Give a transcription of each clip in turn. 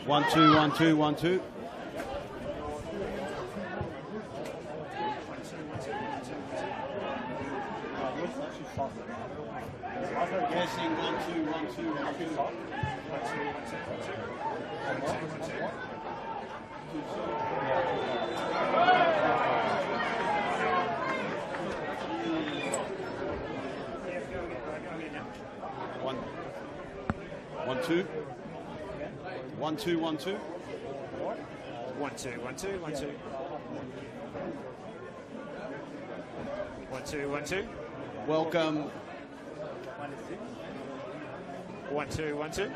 1-2, 1-2, 1-2. Guessing 1-2, 1-2, 1-2. 1-2. 1-2, 1-2. 1-2, 1-2, 1-2. 1-2, 1-2. Welcome. 1-2, 1-2.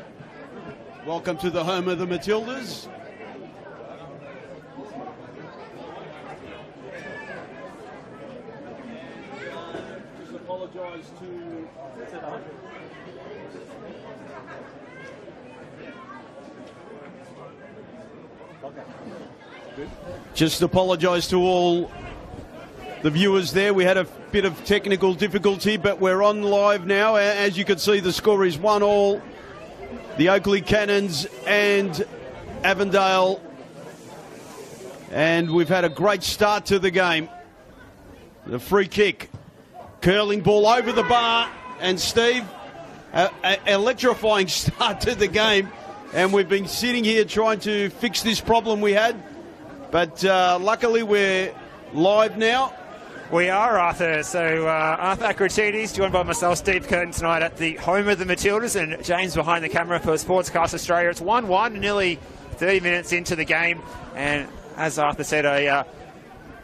Welcome to the home of the Matildas. Just apologise to... Just apologise to all the viewers there. We had a bit of technical difficulty, but we're on live now. As you can see, the score is 1-1. The Oakleigh Cannons and Avondale. And we've had a great start to the game. The free kick. Curling ball over the bar. And Steve, electrifying start to the game. And we've been sitting here trying to fix this problem we had. But luckily we're live now. We are, Arthur. So Arthur Akratides, joined by myself, Steve Curtin, tonight at the home of the Matildas, and James behind the camera for Sportscast Australia. It's 1-1, nearly 30 minutes into the game. And as Arthur said, I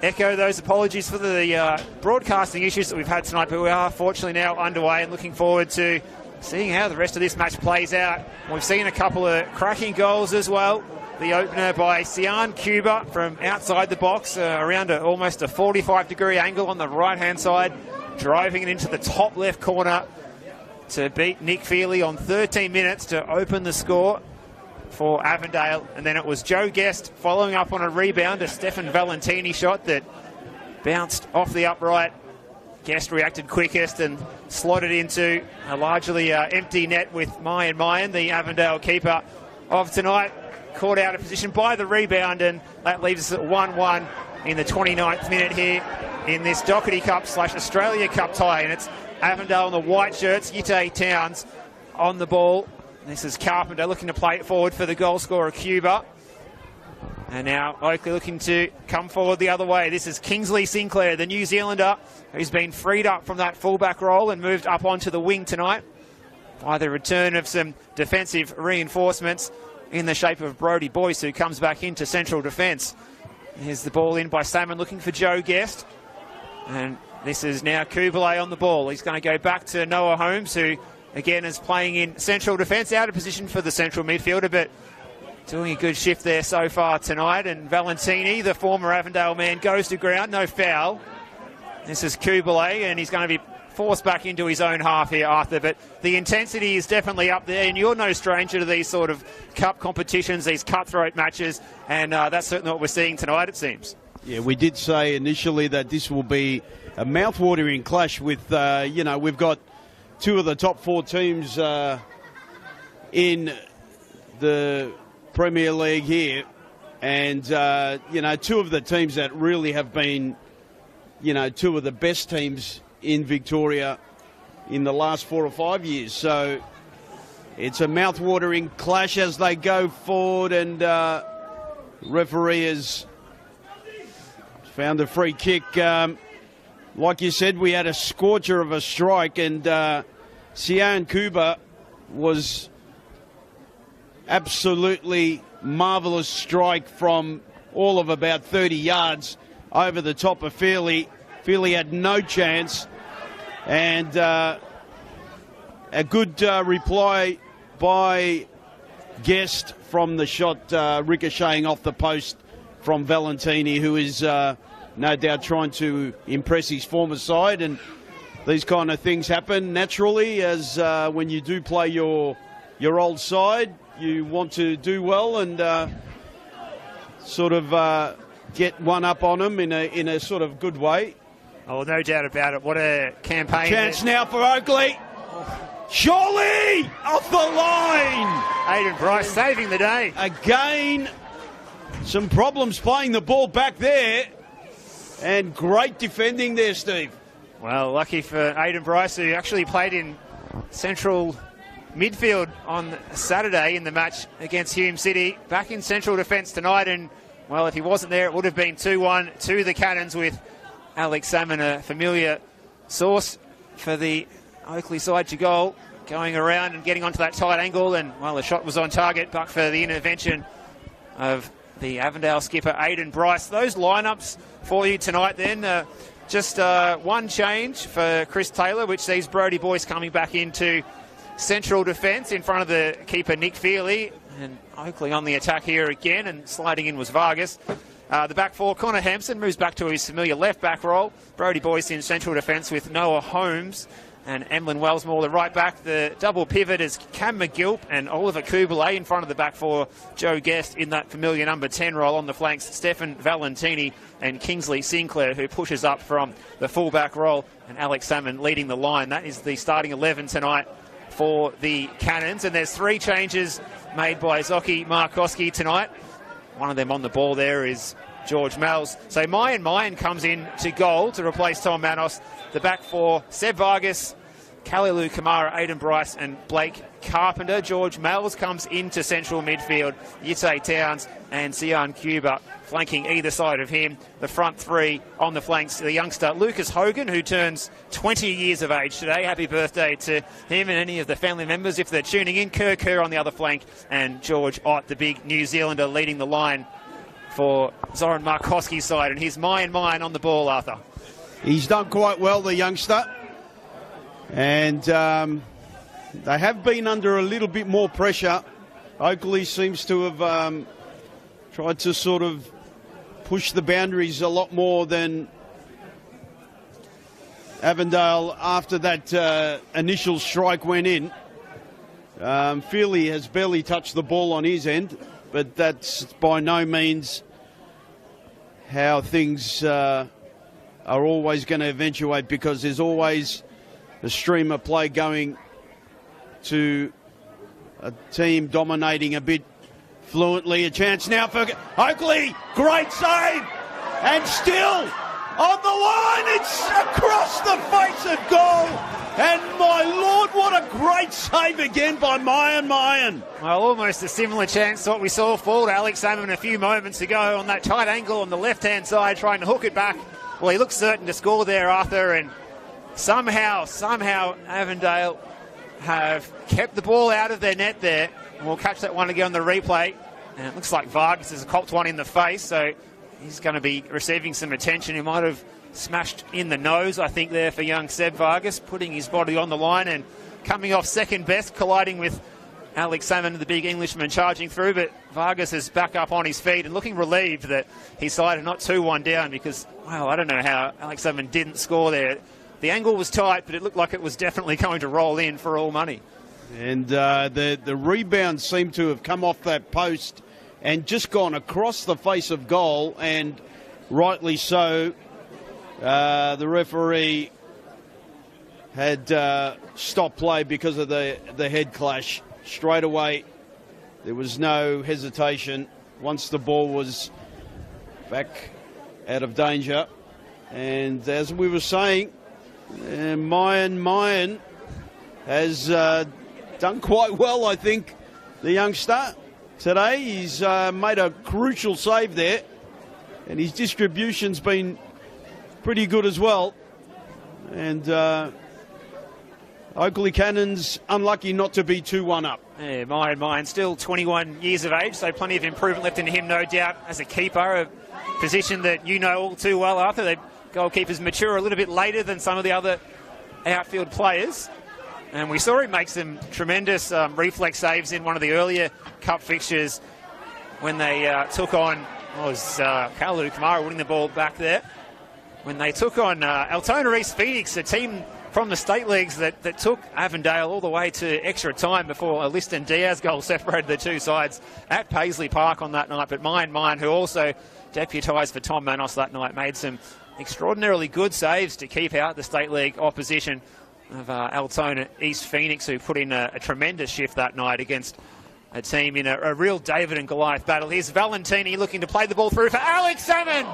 echo those apologies for the broadcasting issues that we've had tonight. But we are fortunately now underway and looking forward to seeing how the rest of this match plays out. We've seen a couple of cracking goals as well. The opener by Sian Cuba from outside the box, around almost a 45-degree angle on the right-hand side, driving it into the top left corner to beat Nick Feely on 13 minutes to open the score for Avondale. And then it was Joe Guest following up on a rebound, a Stefan Valentini shot that bounced off the upright. Guest reacted quickest and slotted into a largely empty net with Mayan, the Avondale keeper of tonight. Caught out of position by the rebound, and that leaves us at 1-1 in the 29th minute here in this Doherty Cup / Australia Cup tie. And it's Avondale in the white shirts, Yitte Towns on the ball. This is Carpenter looking to play it forward for the goal scorer, Cuba. And now Oakleigh looking to come forward the other way. This is Kingsley Sinclair, the New Zealander, who's been freed up from that fullback role and moved up onto the wing tonight by the return of some defensive reinforcements in the shape of Brodie Boyce, who comes back into central defence. Here's the ball in by Salmon looking for Joe Guest. And this is now Kubalay on the ball. He's going to go back to Noah Holmes, who again is playing in central defence, out of position for the central midfielder, but doing a good shift there so far tonight. And Valentini, the former Avondale man, goes to ground. No foul. This is Kubalay, and he's going to be forced back into his own half here, Arthur. But the intensity is definitely up there, and you're no stranger to these sort of cup competitions, these cutthroat matches, and that's certainly what we're seeing tonight, it seems. Yeah, we did say initially that this will be a mouth-watering clash with, we've got two of the top four teams in the Premier League here, and, two of the teams that really have been, two of the best teams in Victoria in the last 4 or 5 years. So it's a mouth-watering clash as they go forward, and referee has found a free kick. Like you said, we had a scorcher of a strike, and Sian Cuba was absolutely marvellous strike from all of about 30 yards over the top of Feely. Feely had no chance, and a good reply by Guest from the shot ricocheting off the post from Valentini, who is no doubt trying to impress his former side. And these kind of things happen naturally, as when you do play your old side, you want to do well and sort of get one up on them in a sort of good way. Oh, no doubt about it. What a campaign. Chance now for Oakleigh. Surely off the line. Aidan Bryce saving the day. Again, some problems playing the ball back there. And great defending there, Steve. Well, lucky for Aidan Bryce, who actually played in central midfield on Saturday in the match against Hume City. Back in central defence tonight, and, well, if he wasn't there, it would have been 2-1 to the Cannons, with Alex Salmon, a familiar source for the Oakleigh side, to goal, going around and getting onto that tight angle. And, well, the shot was on target, but for the intervention of the Avondale skipper, Aidan Bryce. Those lineups for you tonight then, just one change for Chris Taylor, which sees Brodie Boyce coming back into central defence in front of the keeper, Nick Feely. And Oakleigh on the attack here again, and sliding in was Vargas. The back four, Connor Hampson moves back to his familiar left-back role. Brodie Boyce in central defence with Noah Holmes and Emlyn Wellsmore, the right back. The double pivot is Cam McGilp and Oliver Kubelet in front of the back four. Joe Guest in that familiar number 10 role. On the flanks, Stefan Valentini and Kingsley Sinclair, who pushes up from the full-back role, and Alex Salmon leading the line. That is the starting 11 tonight for the Cannons. And there's three changes made by Zoki Markowski tonight. One of them on the ball there is George Mells. So Mayan comes in to goal to replace Tom Manos. The back four, Seb Vargas, Kalilu Kamara, Aidan Bryce and Blake Carpenter. George Mells comes into central midfield. Yitte Towns and Sian Cuba flanking either side of him. The front three on the flanks, the youngster Lucas Hogan, who turns 20 years of age today. Happy birthday to him and any of the family members if they're tuning in. Kerr on the other flank, and George Ott, the big New Zealander, leading the line for Zoran Markowski's side. And here's Mayan on the ball, Arthur. He's done quite well, the youngster. And they have been under a little bit more pressure. Oakleigh seems to have tried to sort of push the boundaries a lot more than Avondale after that initial strike went in. Feely has barely touched the ball on his end, but that's by no means how things are always going to eventuate, because there's always a stream of play going to a team dominating a bit fluently. A chance now for Oakleigh. Great save. And still on the line. It's across the face of goal. And my Lord, what a great save again by Mayan. Well, almost a similar chance to what we saw fall to Alex Salmon a few moments ago on that tight angle on the left-hand side, trying to hook it back. Well, he looks certain to score there, Arthur, and somehow Avondale have kept the ball out of their net there. And we'll catch that one again on the replay. And it looks like Vargas has copped one in the face, so he's going to be receiving some attention. He might have smashed in the nose, I think, there for young Seb Vargas, putting his body on the line and coming off second best, colliding with Alex Salmon, the big Englishman, charging through. But Vargas is back up on his feet and looking relieved that his side are not 2-1 down, because, well, I don't know how Alex Salmon didn't score there. The angle was tight, but it looked like it was definitely going to roll in for all money. And the rebound seemed to have come off that post and just gone across the face of goal, and rightly so. The referee had stopped play because of the head clash. Straight away, there was no hesitation once the ball was back out of danger. And as we were saying, Mayan has done quite well, I think, the youngster. Today he's made a crucial save there, and his distribution's been pretty good as well. And Oakleigh Cannons unlucky not to be 2-1 up. Yeah, Mayan still 21 years of age, so plenty of improvement left in him, no doubt, as a keeper, a position that you know all too well, Arthur. The goalkeepers mature a little bit later than some of the other outfield players. And we saw him make some tremendous reflex saves in one of the earlier cup fixtures when they took on, Kalilu Kamara winning the ball back there. When they took on Altona East Phoenix, a team from the state leagues that took Avondale all the way to extra time before a Liston Diaz goal separated the two sides at Paisley Park on that night. But Mayan, who also deputised for Tom Manos that night, made some extraordinarily good saves to keep out the state league opposition of Altona East Phoenix, who put in a tremendous shift that night against a team in a real David and Goliath battle. Here's Valentini looking to play the ball through for Alex Salmon.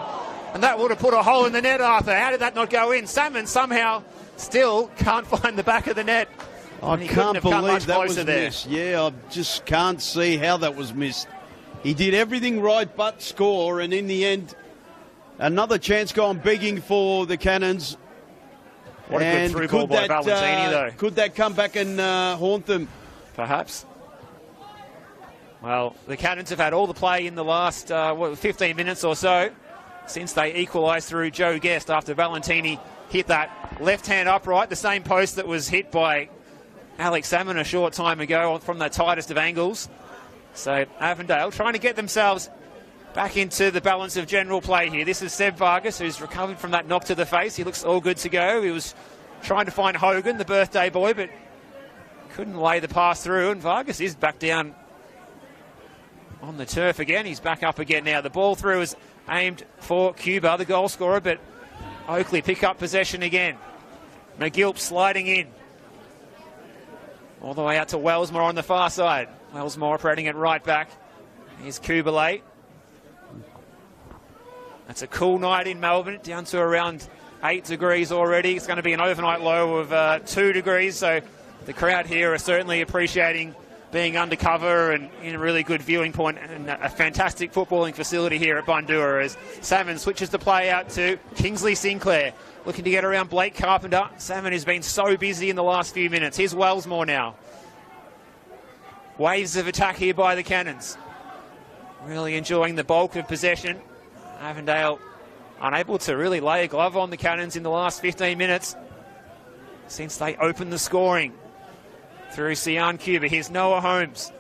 And that would have put a hole in the net, Arthur. How did that not go in? Salmon somehow still can't find the back of the net. I can't believe that was missed. Yeah, I just can't see how that was missed. He did everything right but score, and in the end, another chance gone begging for the Cannons. What a good through ball by Valentini, though. Could that come back and haunt them? Perhaps. Well, the Cannons have had all the play in the last 15 minutes or so since they equalised through Joe Guest after Valentini hit that left-hand upright, the same post that was hit by Alex Salmon a short time ago from the tightest of angles. So Avondale trying to get themselves back into the balance of general play here. This is Seb Vargas, who's recovered from that knock to the face. He looks all good to go. He was trying to find Hogan, the birthday boy, but couldn't lay the pass through, and Vargas is back down on the turf again. He's back up again now. The ball through is aimed for Cuba, the goal scorer, but Oakleigh pick up possession again. McGilp sliding in. All the way out to Wellsmore on the far side. Wellsmore operating at right back. Here's Kubalay. That's a cool night in Melbourne, down to around 8 degrees already. It's going to be an overnight low of 2 degrees, so the crowd here are certainly appreciating being undercover and in a really good viewing point, and a fantastic footballing facility here at Bundoora as Salmon switches the play out to Kingsley Sinclair, looking to get around Blake Carpenter. Salmon has been so busy in the last few minutes. Here's Wellsmore now. Waves of attack here by the Cannons. Really enjoying the bulk of possession. Avondale unable to really lay a glove on the Cannons in the last 15 minutes since they opened the scoring. Through Sian Cuba, here's Noah Holmes.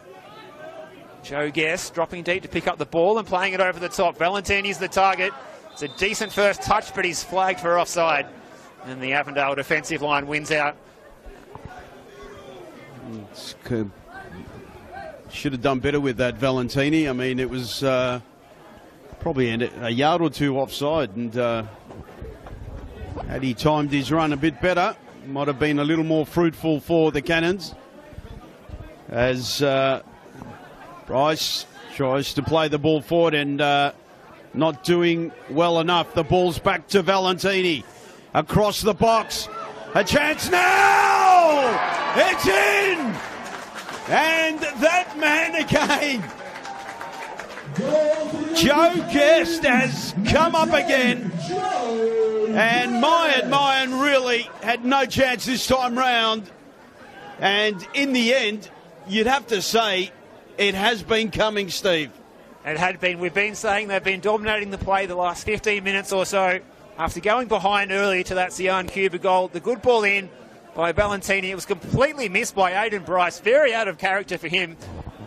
Joe Guest dropping deep to pick up the ball and playing it over the top. Valentini's the target. It's a decent first touch, but he's flagged for offside. And the Avondale defensive line wins out. Should have done better with that, Valentini. I mean, it was probably a yard or two offside, and had he timed his run a bit better, might have been a little more fruitful for the Cannons. As Bryce tries to play the ball forward and not doing well enough. The ball's back to Valentini. Across the box. A chance now! It's in! And that man again. Joe Guest has come up again. And Mayan really had no chance this time round. And in the end, you'd have to say it has been coming, Steve. It had been. We've been saying they've been dominating the play the last 15 minutes or so. After going behind early to that Sian Cuba goal, the good ball in by Valentini. It was completely missed by Aidan Bryce. Very out of character for him,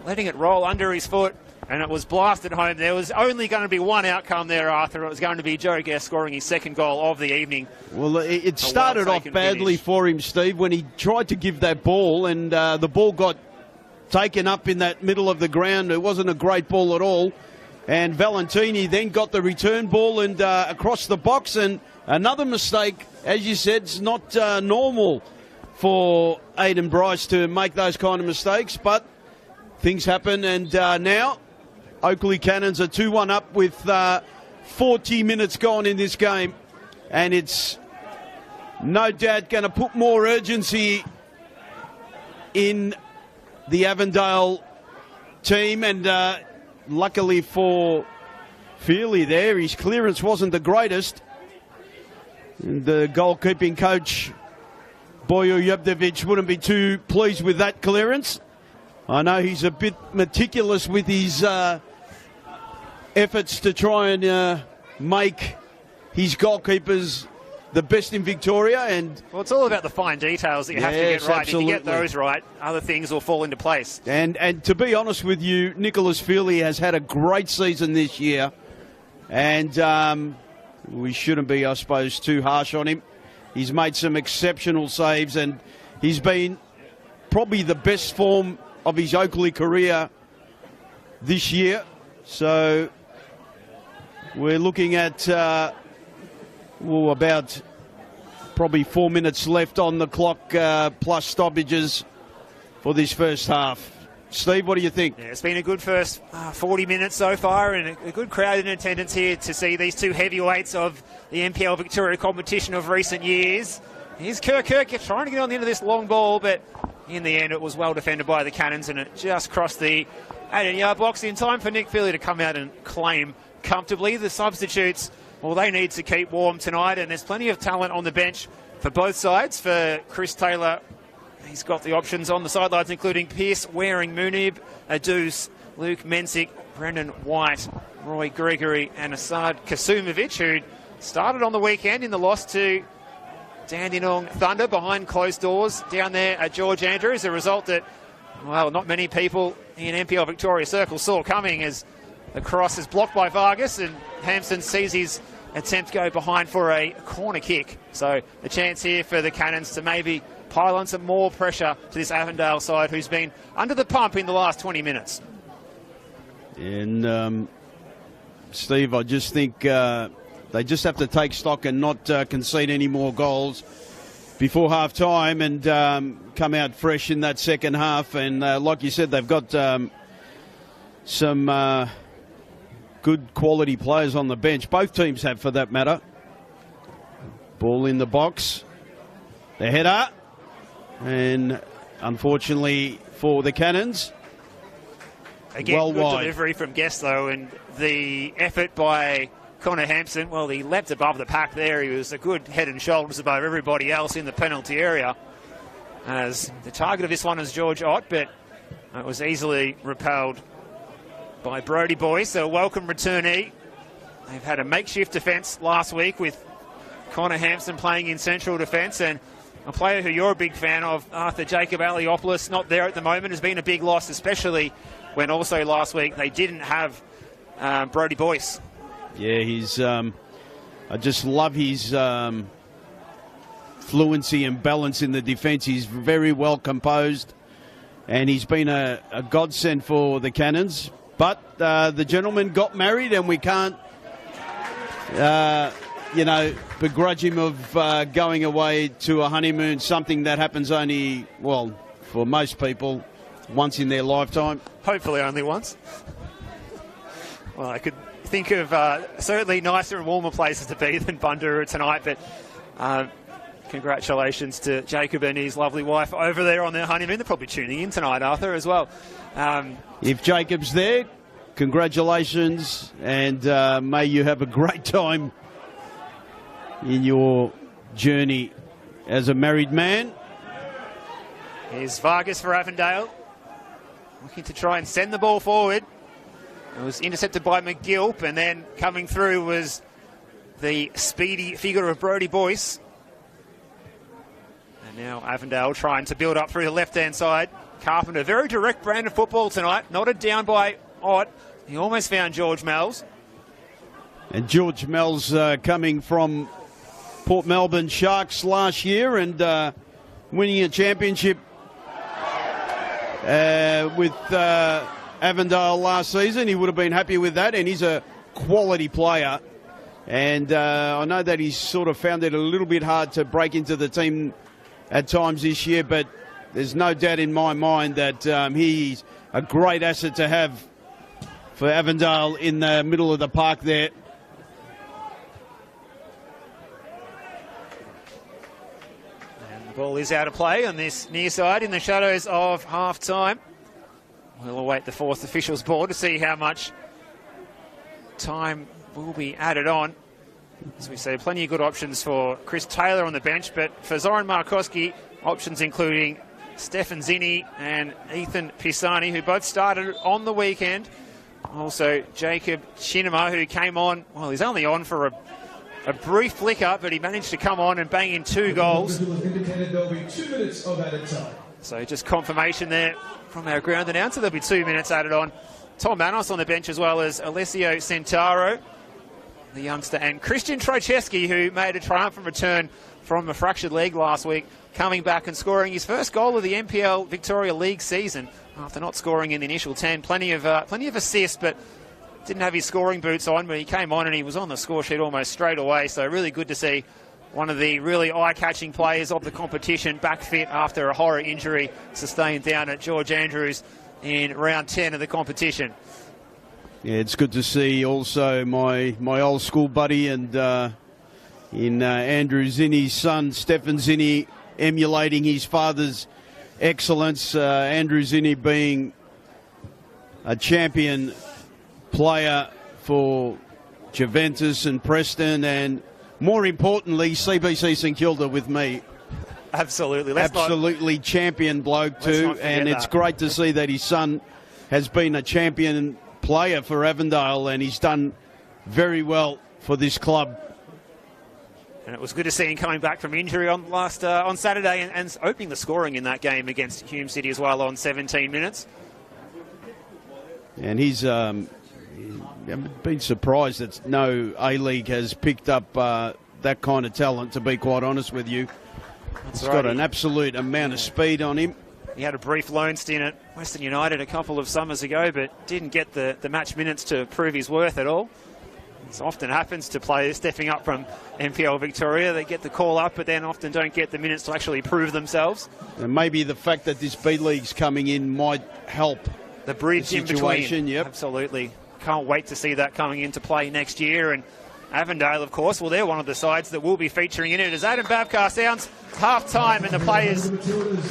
letting it roll under his foot, and it was blasted home. There was only going to be one outcome there, Arthur. It was going to be Joe Guest scoring his second goal of the evening. Well, it started off badly for him, Steve, when he tried to give that ball, and the ball got taken up in that middle of the ground. It wasn't a great ball at all. And Valentini then got the return ball and across the box, and another mistake. As you said, it's not normal for Aidan Bryce to make those kind of mistakes, but things happen, and now Oakleigh Cannons are 2-1 up with 40 minutes gone in this game, and it's no doubt going to put more urgency in the Avondale team, and luckily for Feely there, his clearance wasn't the greatest. And the goalkeeping coach, Boyo Yevdovich, wouldn't be too pleased with that clearance. I know he's a bit meticulous with his efforts to try and make his goalkeepers the best in Victoria. And well, it's all about the fine details that you have to get right. Absolutely. If you get those right, other things will fall into place. And to be honest with you, Nicholas Feely has had a great season this year, and we shouldn't be, I suppose, too harsh on him. He's made some exceptional saves, and he's been probably the best form of his Oakleigh career this year. So we're looking at about probably 4 minutes left on the clock, plus stoppages for this first half. Steve, what do you think? Yeah, it's been a good first 40 minutes so far, and a good crowd in attendance here to see these two heavyweights of the NPL Victoria competition of recent years. Here's Kirk trying to get on the end of this long ball, but in the end it was well defended by the Cannons, and it just crossed the 18-yard box in time for Nick Philly to come out and claim comfortably. The substitutes, well, they need to keep warm tonight, and there's plenty of talent on the bench for both sides. For Chris Taylor, he's got the options on the sidelines, including Pearce, Waring, Munib, Adus, Luke Mensick, Brendan White, Roy Gregory, and Asad Kasumovic, who started on the weekend in the loss to Dandenong Thunder behind closed doors down there at George Andrews. A result that, well, not many people in NPL Victoria Circle saw coming, as the cross is blocked by Vargas and Hampson sees his attempt go behind for a corner kick. So a chance here for the Cannons to maybe pile on some more pressure to this Avondale side, who's been under the pump in the last 20 minutes. And Steve, I just think they just have to take stock and not concede any more goals before half time, and come out fresh in that second half. And like you said, they've got some good quality players on the bench. Both teams have, for that matter. Ball in the box. The header. And unfortunately for the Cannons, again, well good wide. Delivery from Guest, though, and the effort by Connor Hampson, well, he leapt above the pack there. He was a good head and shoulders above everybody else in the penalty area. As the target of this one is George Ott, but it was easily repelled by Brody Boyce, so a welcome returnee. They've had a makeshift defence last week with Connor Hampson playing in central defence, and a player who you're a big fan of, Arthur Jacob Aliopoulos, not there at the moment, has been a big loss, especially when also last week they didn't have Brody Boyce. Yeah, he's. I just love his fluency and balance in the defence. He's very well composed, and he's been a godsend for the Cannons. But the gentleman got married, and we can't, begrudge him of going away to a honeymoon, something that happens only, well, for most people, once in their lifetime. Hopefully only once. Well, I could think of certainly nicer and warmer places to be than Bundoora tonight, but congratulations to Jacob and his lovely wife over there on their honeymoon. They're probably tuning in tonight, Arthur, as well. If Jacob's there, congratulations, and may you have a great time in your journey as a married man. Here's Vargas for Avondale, looking to try and send the ball forward. It was intercepted by McGilp, and then coming through was the speedy figure of Brody Boyce. And now Avondale trying to build up through the left-hand side. Carpenter, very direct brand of football tonight, knotted down by Ott. He almost found George Mells. And George Mells coming from Port Melbourne Sharks last year and winning a championship with Avondale last season. He would have been happy with that, and he's a quality player. And I know that he's sort of found it a little bit hard to break into the team at times this year, but there's no doubt in my mind that he's a great asset to have for Avondale in the middle of the park there. And the ball is out of play on this near side in the shadows of half-time. We'll await the fourth official's ball to see how much time will be added on. As we say, plenty of good options for Chris Taylor on the bench, but for Zoran Markowski, options including Stefan Zinni and Ethan Pisani, who both started on the weekend. Also, Jacob Chinema, who came on, well, he's only on for a brief flicker, but he managed to come on and bang in 2 goals. There'll be 2 minutes of added time. So just confirmation there from our ground announcer. There'll be 2 minutes added on. Tom Manos on the bench, as well as Alessio Centaro, the youngster, and Christian Trojewski, who made a triumphant return from a fractured leg last week, coming back and scoring his first goal of the NPL Victoria League season after not scoring in the initial 10. Plenty of assists, but didn't have his scoring boots on, but he came on and he was on the score sheet almost straight away. So really good to see one of the really eye-catching players of the competition back fit after a horror injury sustained down at George Andrews in round 10 of the competition. Yeah, it's good to see also my old school buddy and in Andrew Zinni's son, Stefan Zinni, emulating his father's excellence. Andrew Zinni being a champion player for Juventus and Preston, and more importantly, CBC St Kilda with me. Absolutely. Absolutely champion bloke too, and it's great to see that his son has been a champion player for Avondale, and he's done very well for this club. And it was good to see him coming back from injury on Saturday and opening the scoring in that game against Hume City as well on 17 minutes. And he's been surprised that no A-League has picked up that kind of talent, to be quite honest with you. He's got an absolute amount of speed on him. He had a brief loan stint at Western United a couple of summers ago, but didn't get the match minutes to prove his worth at all. This often happens to players stepping up from NPL Victoria. They get the call up, but then often don't get the minutes to actually prove themselves. And maybe the fact that this B-League's coming in might help the bridge in between. Yep. Absolutely. Can't wait to see that coming into play next year. And Avondale, of course, well, they're one of the sides that will be featuring in it. As Adam Babkar sounds half-time, and the players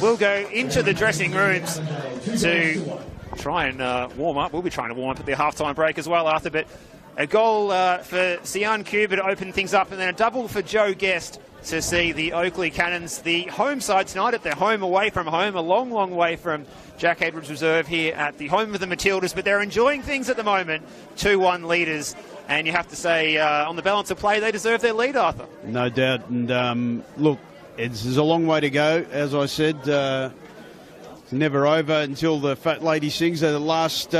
will go into the dressing rooms to try and warm up. We'll be trying to warm up at the half-time break as well, Arthur. But a goal for Sian Cuba to open things up, and then a double for Joe Guest to see the Oakleigh Cannons, the home side tonight, at their home away from home, a long, long way from Jack Edwards Reserve here at the home of the Matildas. But they're enjoying things at the moment, 2-1 leaders. And you have to say, on the balance of play, they deserve their lead, Arthur. No doubt. And look, it's a long way to go. As I said, it's never over until the fat lady sings the last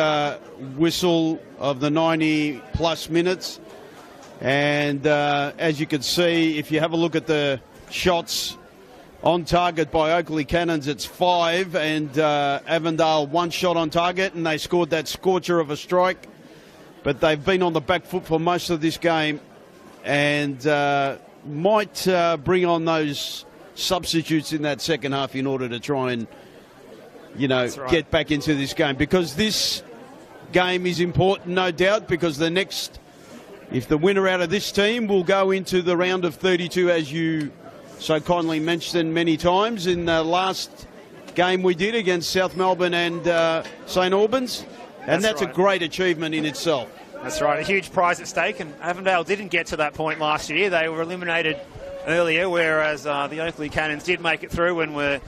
whistle of the 90-plus minutes. And as you can see, if you have a look at the shots on target by Oakleigh Cannons, it's 5, and Avondale 1 shot on target, and they scored that scorcher of a strike. But they've been on the back foot for most of this game, and might bring on those substitutes in that second half in order to try and, get back into this game. Because this game is important, no doubt, because if the winner out of this team will go into the round of 32, as you so kindly mentioned many times in the last game we did against South Melbourne and St Albans. And that's right. A great achievement in itself. That's right, a huge prize at stake, and Avondale didn't get to that point last year. They were eliminated earlier, whereas the Oakleigh Cannons did make it through and were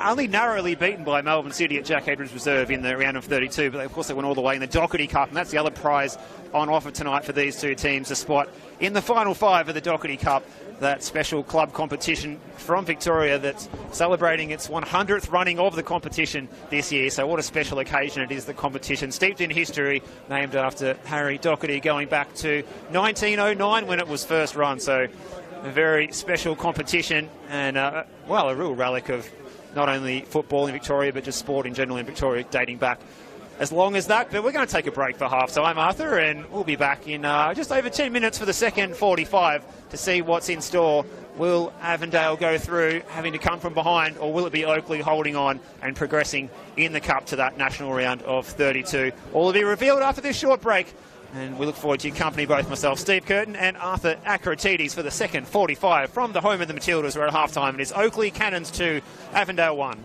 only narrowly beaten by Melbourne City at Jack Edwards Reserve in the round of 32. But of course they went all the way in the Doherty Cup, and that's the other prize on offer tonight for these two teams, a spot in the final 5 of the Doherty Cup, that special club competition from Victoria that's celebrating its 100th running of the competition this year. So what a special occasion it is, the competition, steeped in history, named after Harry Doherty, going back to 1909 when it was first run. So a very special competition, and a real relic of not only football in Victoria but just sport in general in Victoria, dating back as long as that. But we're going to take a break for half-time, Arthur, and we'll be back in just over 10 minutes for the second 45 to see what's in store. Will Avondale go through, having to come from behind, or will it be Oakleigh holding on and progressing in the Cup to that national round of 32? All will be revealed after this short break, and we look forward to your company, both myself, Steve Curtin, and Arthur Akratides, for the second 45 from the home of the Matildas. We're at half-time. It is Oakleigh Cannons 2, Avondale 1.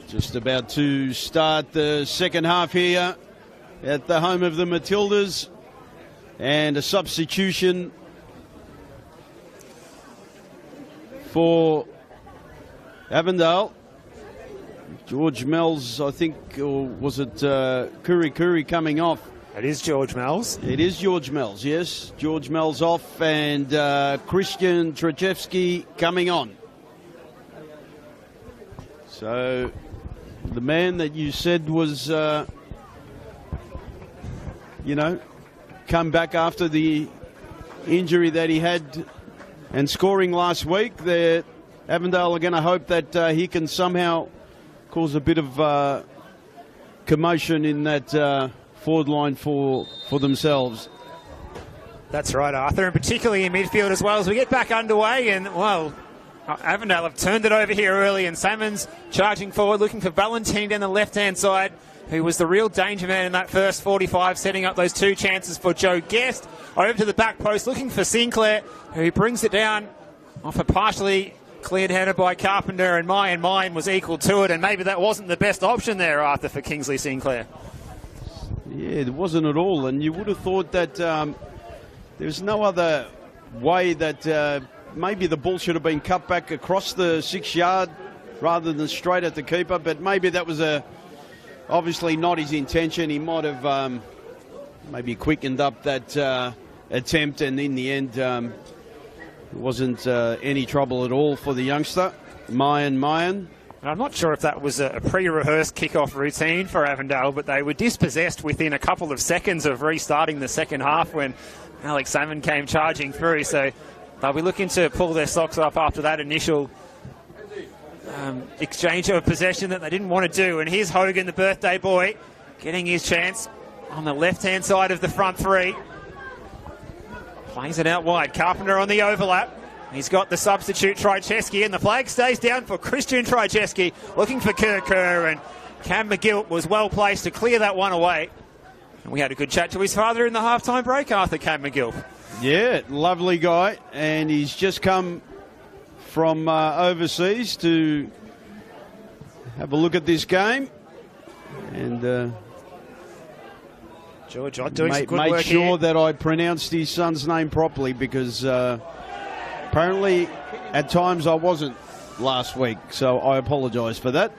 Just about to start the second half here at the home of the Matildas. And a substitution for Avondale. George Mells, I think, or was it Kuri coming off? It is George Mells. It is George Mells, yes. George Mells off and Christian Trajewski coming on. So the man that you said was, come back after the injury that he had and scoring last week, Avondale are going to hope that he can somehow cause a bit of commotion in that forward line for themselves. That's right, Arthur, and particularly in midfield as well as we get back underway. And, well, Avondale have turned it over here early, and Salmon's charging forward, looking for Valentine down the left-hand side, who was the real danger man in that first 45, setting up those two chances for Joe Guest. Over to the back post, looking for Sinclair, who brings it down off a partially cleared header by Carpenter, and mine was equal to it, and maybe that wasn't the best option there, Arthur, for Kingsley Sinclair. Yeah, it wasn't at all, and you would have thought that there's no other way that maybe the ball should have been cut back across the 6-yard rather than straight at the keeper, but maybe that was obviously not his intention. He might have maybe quickened up that attempt, and in the end it wasn't any trouble at all for the youngster, Mayan. I'm not sure if that was a pre-rehearsed kickoff routine for Avondale, but they were dispossessed within a couple of seconds of restarting the second half when Alex Salmon came charging through. So they'll be looking to pull their socks up after that initial exchange of possession that they didn't want to do. And here's Hogan, the birthday boy, getting his chance on the left-hand side of the front three. Plays it out wide. Carpenter on the overlap. He's got the substitute Trajewski, and the flag stays down for Christian Trajewski, looking for Kerr, and Cam McGill was well placed to clear that one away. And we had a good chat to his father in the halftime break, Arthur, Cam McGill. Yeah, lovely guy, and he's just come from overseas to have a look at this game, and George doing some good work made sure here. that I pronounced his son's name properly, because apparently at times I wasn't last week, so I apologise for that.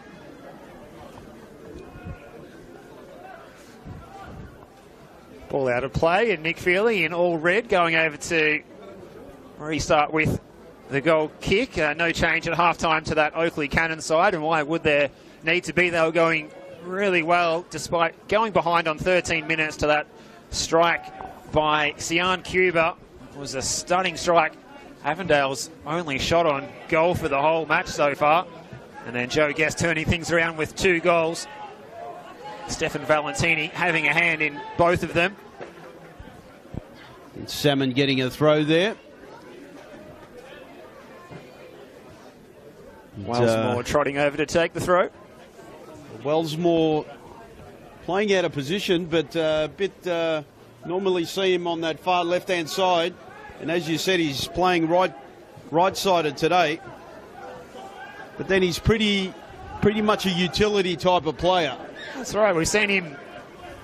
Ball out of play, and Nick Feely in all red going over to restart with the goal kick. No change at halftime to that Oakleigh Cannon side, and why would there need to be? They were going really well despite going behind on 13 minutes to that strike by Sian Cuba. It was a stunning strike. Avondale's only shot on goal for the whole match so far. And then Joe Guest turning things around with 2 goals. Stefan Valentini having a hand in both of them. And Salmon getting a throw there. Wellsmore trotting over to take the throw. Wellsmore playing out of position, but a bit normally see him on that far left-hand side. And as you said, he's playing right-sided today. But then he's pretty much a utility type of player. That's right. We've seen him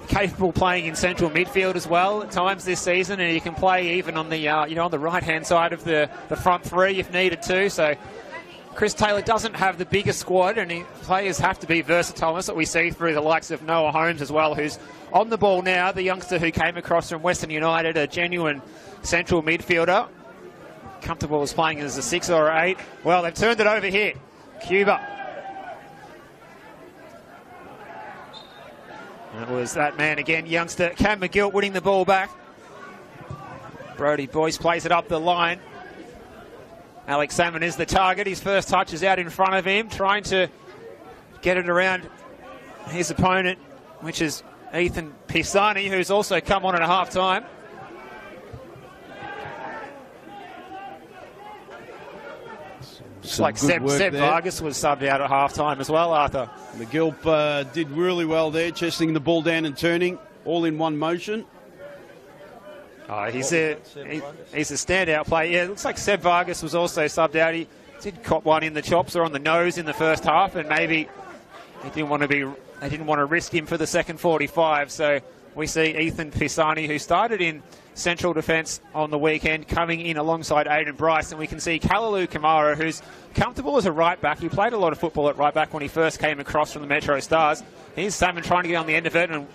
capable playing in central midfield as well at times this season, and he can play even on the on the right-hand side of the front three if needed to. So Chris Taylor doesn't have the biggest squad, and players have to be versatile. That's what we see through the likes of Noah Holmes as well, who's on the ball now, the youngster who came across from Western United, a genuine central midfielder. Comfortable as playing as a 6 or 8. Well, they've turned it over here. Cuba. That was that man again, youngster Cam McGill winning the ball back. Brodie Boyce plays it up the line. Alex Salmon is the target. His first touch is out in front of him, trying to get it around his opponent, which is Ethan Pisani, who's also come on at half-time. Looks like Seb Vargas was subbed out at half-time as well, Arthur. McGill did really well there, chesting the ball down and turning, all in one motion. He's a standout player. Yeah, it looks like Seb Vargas was also subbed out. He did cop one in the chops or on the nose in the first half, and maybe They didn't want to risk him for the second 45. So we see Ethan Pisani, who started in central defence on the weekend, coming in alongside Aidan Bryce, and we can see Kalaloo Kamara, who's comfortable as a right back. He played a lot of football at right back when he first came across from the Metro Stars. Here's Salmon trying to get on the end of it, and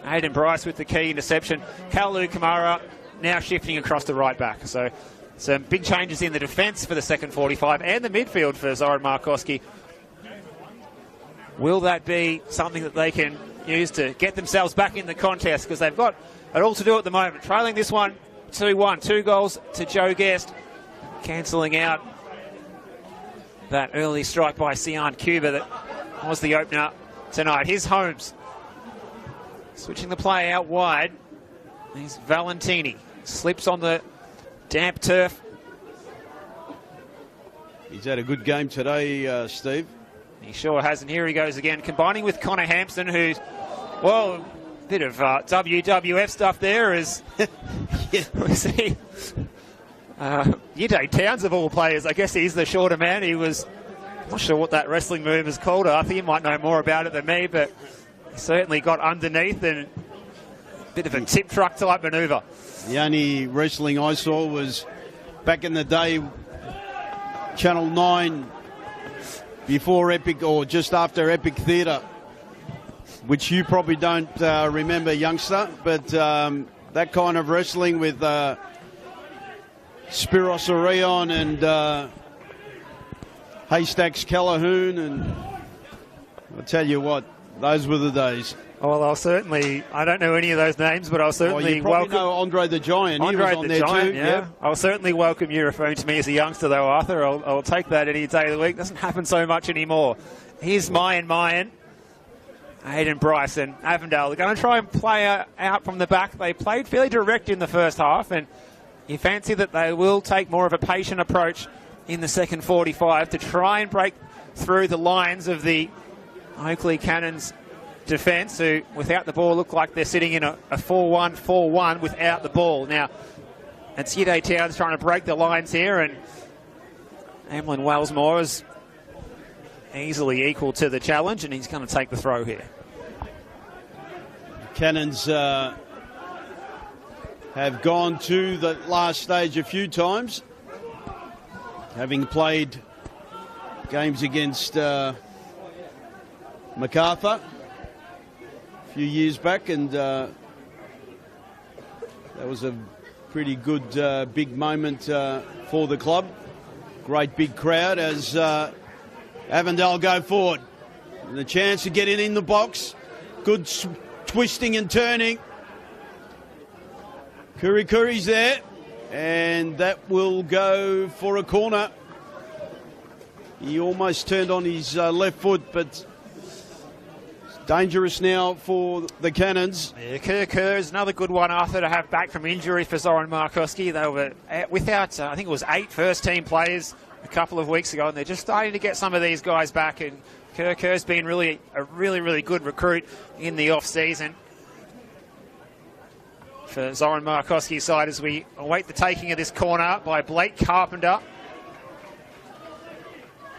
Aidan Bryce with the key interception. Kalaloo Kamara now shifting across to right back. So some big changes in the defence for the second 45 and the midfield for Zoran Markowski. Will that be something that they can use to get themselves back in the contest? Because they've got it all to do at the moment. Trailing this one 2-1. 2 goals to Joe Guest, cancelling out that early strike by Sian Cuba that was the opener tonight. Here's Holmes switching the play out wide. Here's Valentini. Slips on the damp turf. He's had a good game today, Steve. He sure has, and here he goes again, combining with Connor Hampson, who's, well, a bit of WWF stuff there as we see Yide Towns, of all players. I guess he's the shorter man. He was, not sure what that wrestling move is called. I think you might know more about it than me, but he certainly got underneath and a bit of a tip truck type manoeuvre. The only wrestling I saw was back in the day, Channel 9, before Epic or just after Epic Theatre, which you probably don't remember, youngster, but that kind of wrestling with Spiros Orion and Haystacks Calhoun, and I'll tell you what, those were the days. Well, I don't know any of those names, but I'll certainly you probably welcome... know Andre the Giant. Andre he was on the there Giant, too. yeah. Yep. I'll certainly welcome you referring to me as a youngster, though, Arthur. I'll take that any day of the week. Doesn't happen so much anymore. Here's Mayan. Aidan Bryce and Avondale. They're going to try and play out from the back. They played fairly direct in the first half, and you fancy that they will take more of a patient approach in the second 45 to try and break through the lines of the Oakleigh Cannons defence, who without the ball look like they're sitting in a 4-1-4-1 without the ball. Now, it's Yide Towns trying to break the lines here, and Emlyn Wellsmore is easily equal to the challenge, and he's going to take the throw here. Cannons have gone to the last stage a few times, having played games against MacArthur a few years back, and that was a pretty good big moment for the club. Great big crowd as Avondale go forward. And the chance to get it in the box. Good twisting and turning. Kuri's there, and that will go for a corner. He almost turned on his left foot, but it's dangerous now for the Cannons. Yeah, Kerr is another good one, Arthur, to have back from injury for Zoran Markowski. They were without, I think it was 8 first-team players a couple of weeks ago, and they're just starting to get some of these guys back, and Kerr's been a really good recruit in the off-season for Zoran Markowski's side as we await the taking of this corner by Blake Carpenter.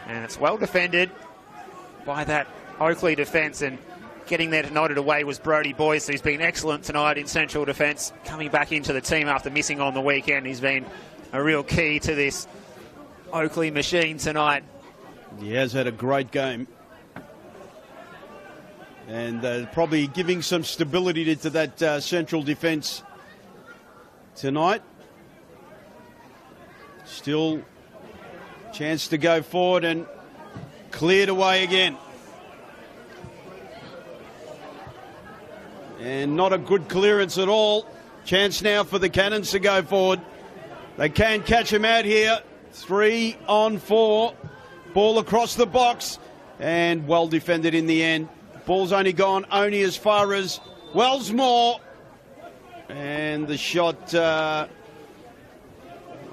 And it's well defended by that Oakleigh defence, and getting there to nod it away was Brodie Boyce, who's been excellent tonight in central defence, coming back into the team after missing on the weekend. He's been a real key to this Oakleigh machine tonight. He has had a great game, and probably giving some stability to that central defence tonight. Still chance to go forward, and cleared away again. And not a good clearance at all. Chance now for the Cannons to go forward. They can catch him out here. 3 on 4. Ball across the box, and well defended in the end. Ball's only gone as far as Wellsmore. And the shot, I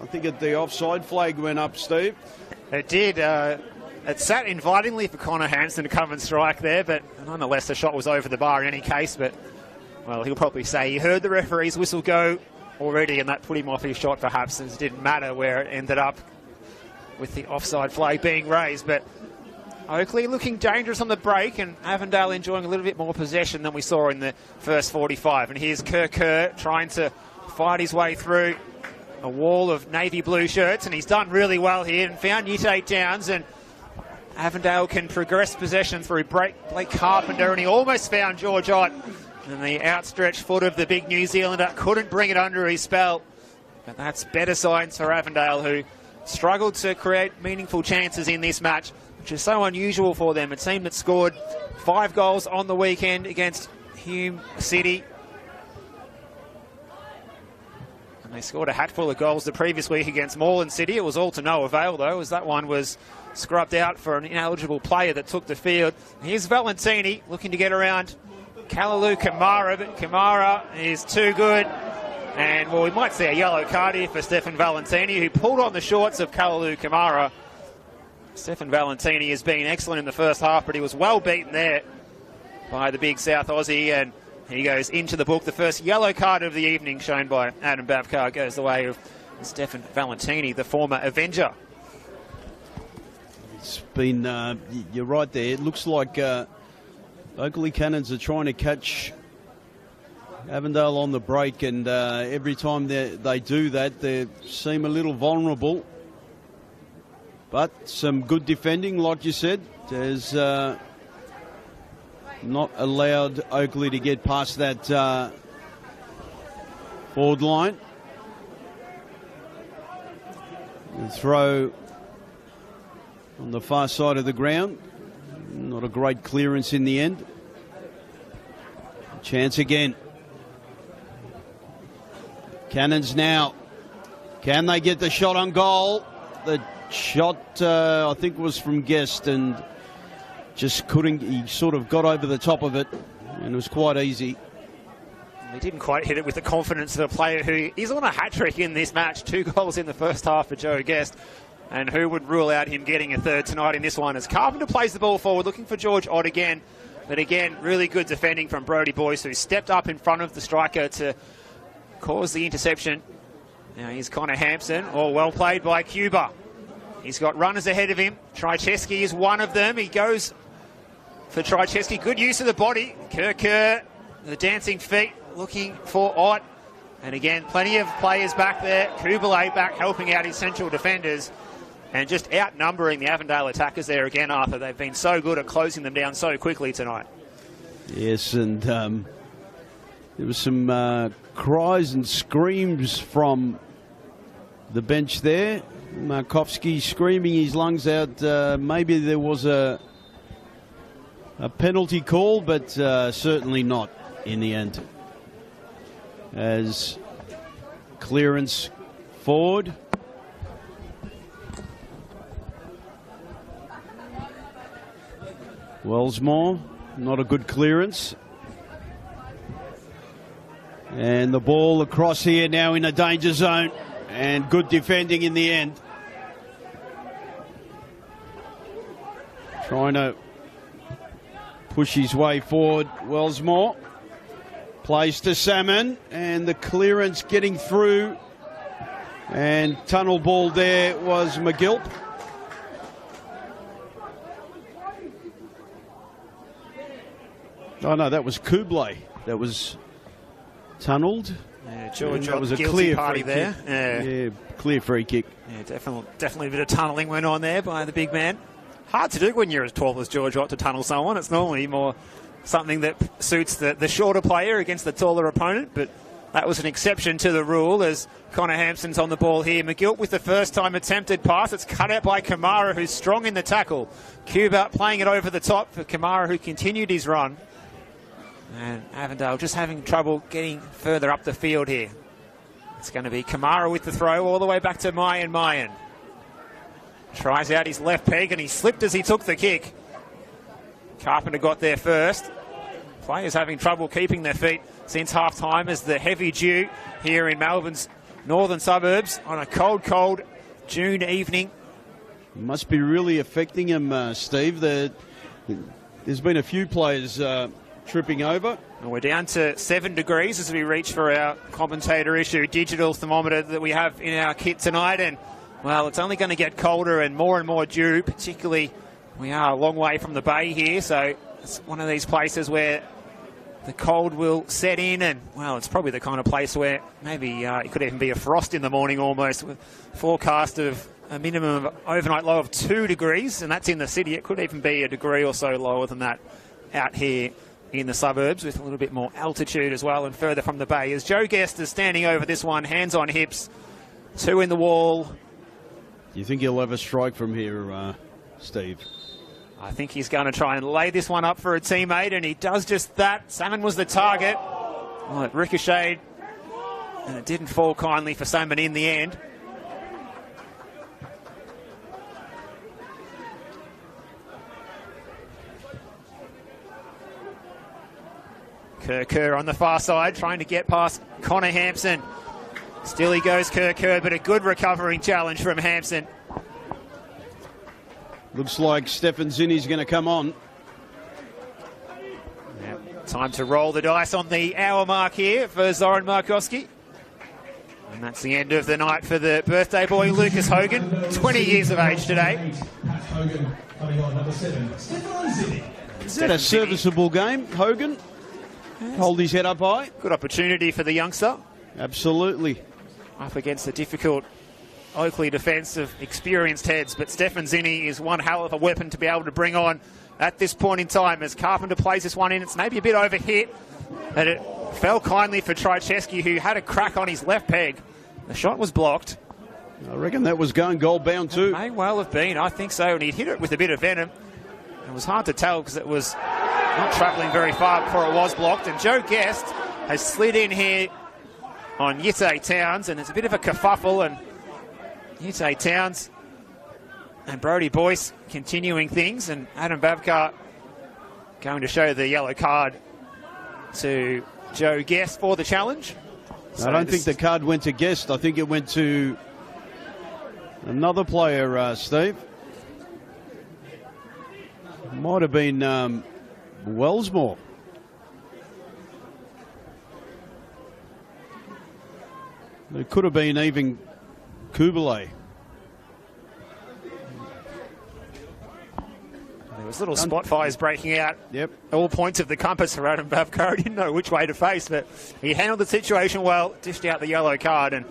think the offside flag went up, Steve. It did. It sat invitingly for Connor Hampson to come and strike there, but nonetheless the shot was over the bar in any case. But, well, he'll probably say he heard the referee's whistle go already, and that put him off his shot perhaps, and it didn't matter where it ended up with the offside flag being raised. But Oakleigh looking dangerous on the break, and Avondale enjoying a little bit more possession than we saw in the first 45. And here's Kerr trying to fight his way through a wall of navy blue shirts, and he's done really well here and found Ute Downs, and Avondale can progress possession through Blake Carpenter, and he almost found George Ott, and the outstretched foot of the big New Zealander couldn't bring it under his spell. But that's better signs for Avondale, who struggled to create meaningful chances in this match, which is so unusual for them. A team that scored 5 goals on the weekend against Hume City. And they scored a hatful of goals the previous week against Moreland City. It was all to no avail, though, as that one was scrubbed out for an ineligible player that took the field. Here's Valentini looking to get around Kalaloo Kamara, but Kamara is too good. And, well, we might see a yellow card here for Stefan Valentini, who pulled on the shorts of Kalaloo Kamara. Stefan Valentini has been excellent in the first half, but he was well beaten there by the big South Aussie, and he goes into the book. The first yellow card of the evening shown by Adam Babkar goes the way of Stefan Valentini, the former Avenger. It's been, you're right there. It looks like Oakleigh Cannons are trying to catch Avondale on the break, and every time they do that, they seem a little vulnerable. But some good defending, like you said, has not allowed Oakleigh to get past that forward line. The throw on the far side of the ground. Not a great clearance in the end. Chance again. Cannons now. Can they get the shot on goal? The shot, I think, was from Guest, and just couldn't. He sort of got over the top of it, and it was quite easy. He didn't quite hit it with the confidence of a player who is on a hat-trick in this match. 2 goals in the first half for Joe Guest, and who would rule out him getting a third tonight in this one, as Carpenter plays the ball forward, looking for George Ott again. But again, really good defending from Brodie Boyce, who stepped up in front of the striker to cause the interception. Now here's Connor Hampson. All well played by Cuba. He's got runners ahead of him. Trycheski is one of them. He goes for Trycheski. Good use of the body. Kerr, the dancing feet, looking for Ott. And again, plenty of players back there. Kubalay back helping out his central defenders, and just outnumbering the Avondale attackers there again, Arthur. They've been so good at closing them down so quickly tonight. Yes, and there was some cries and screams from the bench there. Markovsky screaming his lungs out. Maybe there was a penalty call, but certainly not in the end. As clearance forward. Wellsmore, not a good clearance. And the ball across here now in a danger zone, and good defending in the end. Trying to push his way forward, Wellsmore. Plays to Salmon, and the clearance getting through. And tunnel ball there was McGilp. Oh no, that was Kublai. That was tunnelled. Yeah, George, that was a clear party free there. kick. Yeah, clear free kick. Yeah, definitely a bit of tunnelling went on there by the big man. Hard to do when you're as tall as George Ott to tunnel someone. It's normally more something that suits the shorter player against the taller opponent, but that was an exception to the rule as Connor Hampson's on the ball here. McGilt with the first time attempted pass. It's cut out by Kamara, who's strong in the tackle. Cuba playing it over the top for Kamara, who continued his run. And Avondale just having trouble getting further up the field here. It's going to be Kamara with the throw all the way back to Mayan. Tries out his left peg, and he slipped as he took the kick. Carpenter got there first. Players having trouble keeping their feet since half-time as the heavy dew here in Melbourne's northern suburbs on a cold June evening. Must be really affecting him, Steve. There's been a few players tripping over. And we're down to 7 degrees as we reach for our commentator issue digital thermometer that we have in our kit tonight. And, well, it's only going to get colder and more dew, particularly We are a long way from the bay here, so it's one of these places where the cold will set in, and, well, it's probably the kind of place where maybe it could even be a frost in the morning almost, with forecast of a minimum of overnight low of 2 degrees, and that's in the city. It could even be a degree or so lower than that out here in the suburbs, with a little bit more altitude as well and further from the bay. As Joe Guest is standing over this one, hands on hips, 2 in the wall. Do you think he'll have a strike from here, Steve? I think he's going to try and lay this one up for a teammate, and he does just that. Salmon was the target. Well, it ricocheted, and it didn't fall kindly for Salmon in the end. Kerr on the far side, trying to get past Connor Hampson. Still he goes, Kerr, but a good recovering challenge from Hampson. Looks like Stefan Zinni's going to come on. Yep. Time to roll the dice on the hour mark here for Zoran Markowski. And that's the end of the night for the birthday boy, Lucas Hogan, 20 years of age today. Hogan coming on, number 7, Stefan Zinni. Is that a serviceable game, Hogan? Hold his head up high. Good opportunity for the youngster. Absolutely. Up against the difficult Oakleigh defence of experienced heads, but Stefan Zinni is one hell of a weapon to be able to bring on at this point in time. As Carpenter plays this one in, it's maybe a bit overhit, and it fell kindly for Trycheski, who had a crack on his left peg. The shot was blocked. I reckon that was going goal bound too. It may well have been, I think so, and he hit it with a bit of venom. It was hard to tell because it was not travelling very far before it was blocked, and Joe Guest has slid in here on Yitte Towns, and there's a bit of a kerfuffle, and Yitte Towns and Brodie Boyce continuing things, and Adam Babcock going to show the yellow card to Joe Guest for the challenge. So I don't think the card went to Guest. I think it went to another player, Steve. Might have been Wellsmore. It could have been even Kubalay. There was little spot fires breaking out. Yep. All points of the compass for Adam Babcock. He didn't know which way to face, but he handled the situation well, dished out the yellow card, and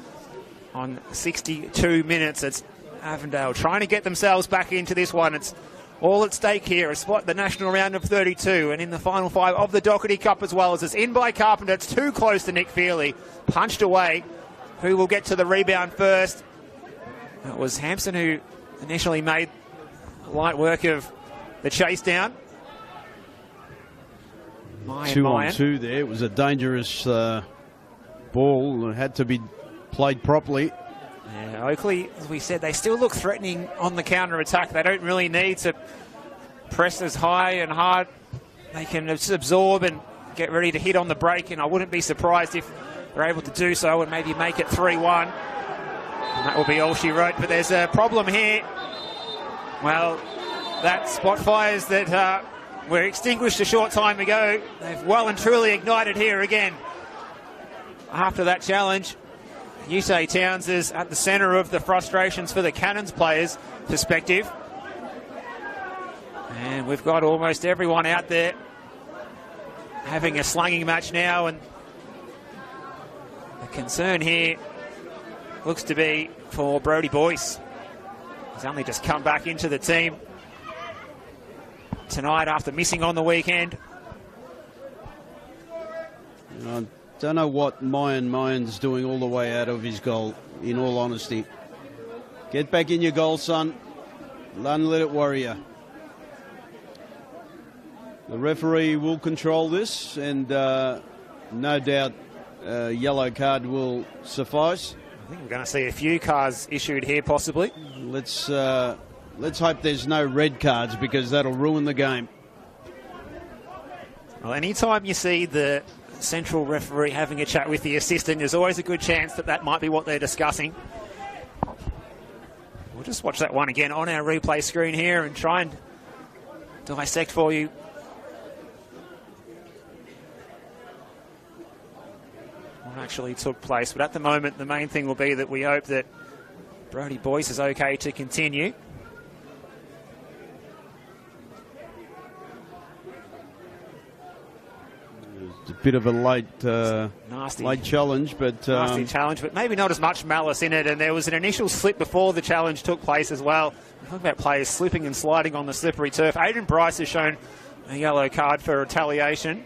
on 62 minutes, it's Avondale trying to get themselves back into this one. It's all at stake here, a spot the national round of 32, and in the final 5 of the Doherty Cup as well, as it's in by Carpenter. It's too close to Nick Feely, punched away. Who will get to the rebound first? It was Hampson who initially made light work of the chase down. 2 on 2 there. It was a dangerous ball. It had to be played properly. Yeah, Oakleigh, as we said, they still look threatening on the counter-attack. They don't really need to press as high and hard. They can just absorb and get ready to hit on the break, and I wouldn't be surprised if they're able to do so and maybe make it 3-1. And that will be all she wrote. But there's a problem here. Well, that spot fires that were extinguished a short time ago, they've well and truly ignited here again. After that challenge, Yitte Towns is at the centre of the frustrations for the Cannons players' perspective. And we've got almost everyone out there having a slunging match now, and the concern here looks to be for Brodie Boyce. He's only just come back into the team tonight after missing on the weekend. I don't know what Mayan's doing all the way out of his goal, in all honesty. Get back in your goal, son. Don't let it worry you. The referee will control this, and no doubt a yellow card will suffice. I think we're going to see a few cards issued here, possibly. Let's hope there's no red cards, because that'll ruin the game. Well, anytime you see the central referee having a chat with the assistant, there's always a good chance that that might be what they're discussing. We'll just watch that one again on our replay screen here and try and dissect for you what actually took place. But at the moment, the main thing will be that we hope that Brodie Boyce is okay to continue. bit of a late challenge, but nasty challenge, but maybe not as much malice in it. And there was an initial slip before the challenge took place as well. Talk about players slipping and sliding on the slippery turf. Aidan Bryce has shown a yellow card for retaliation.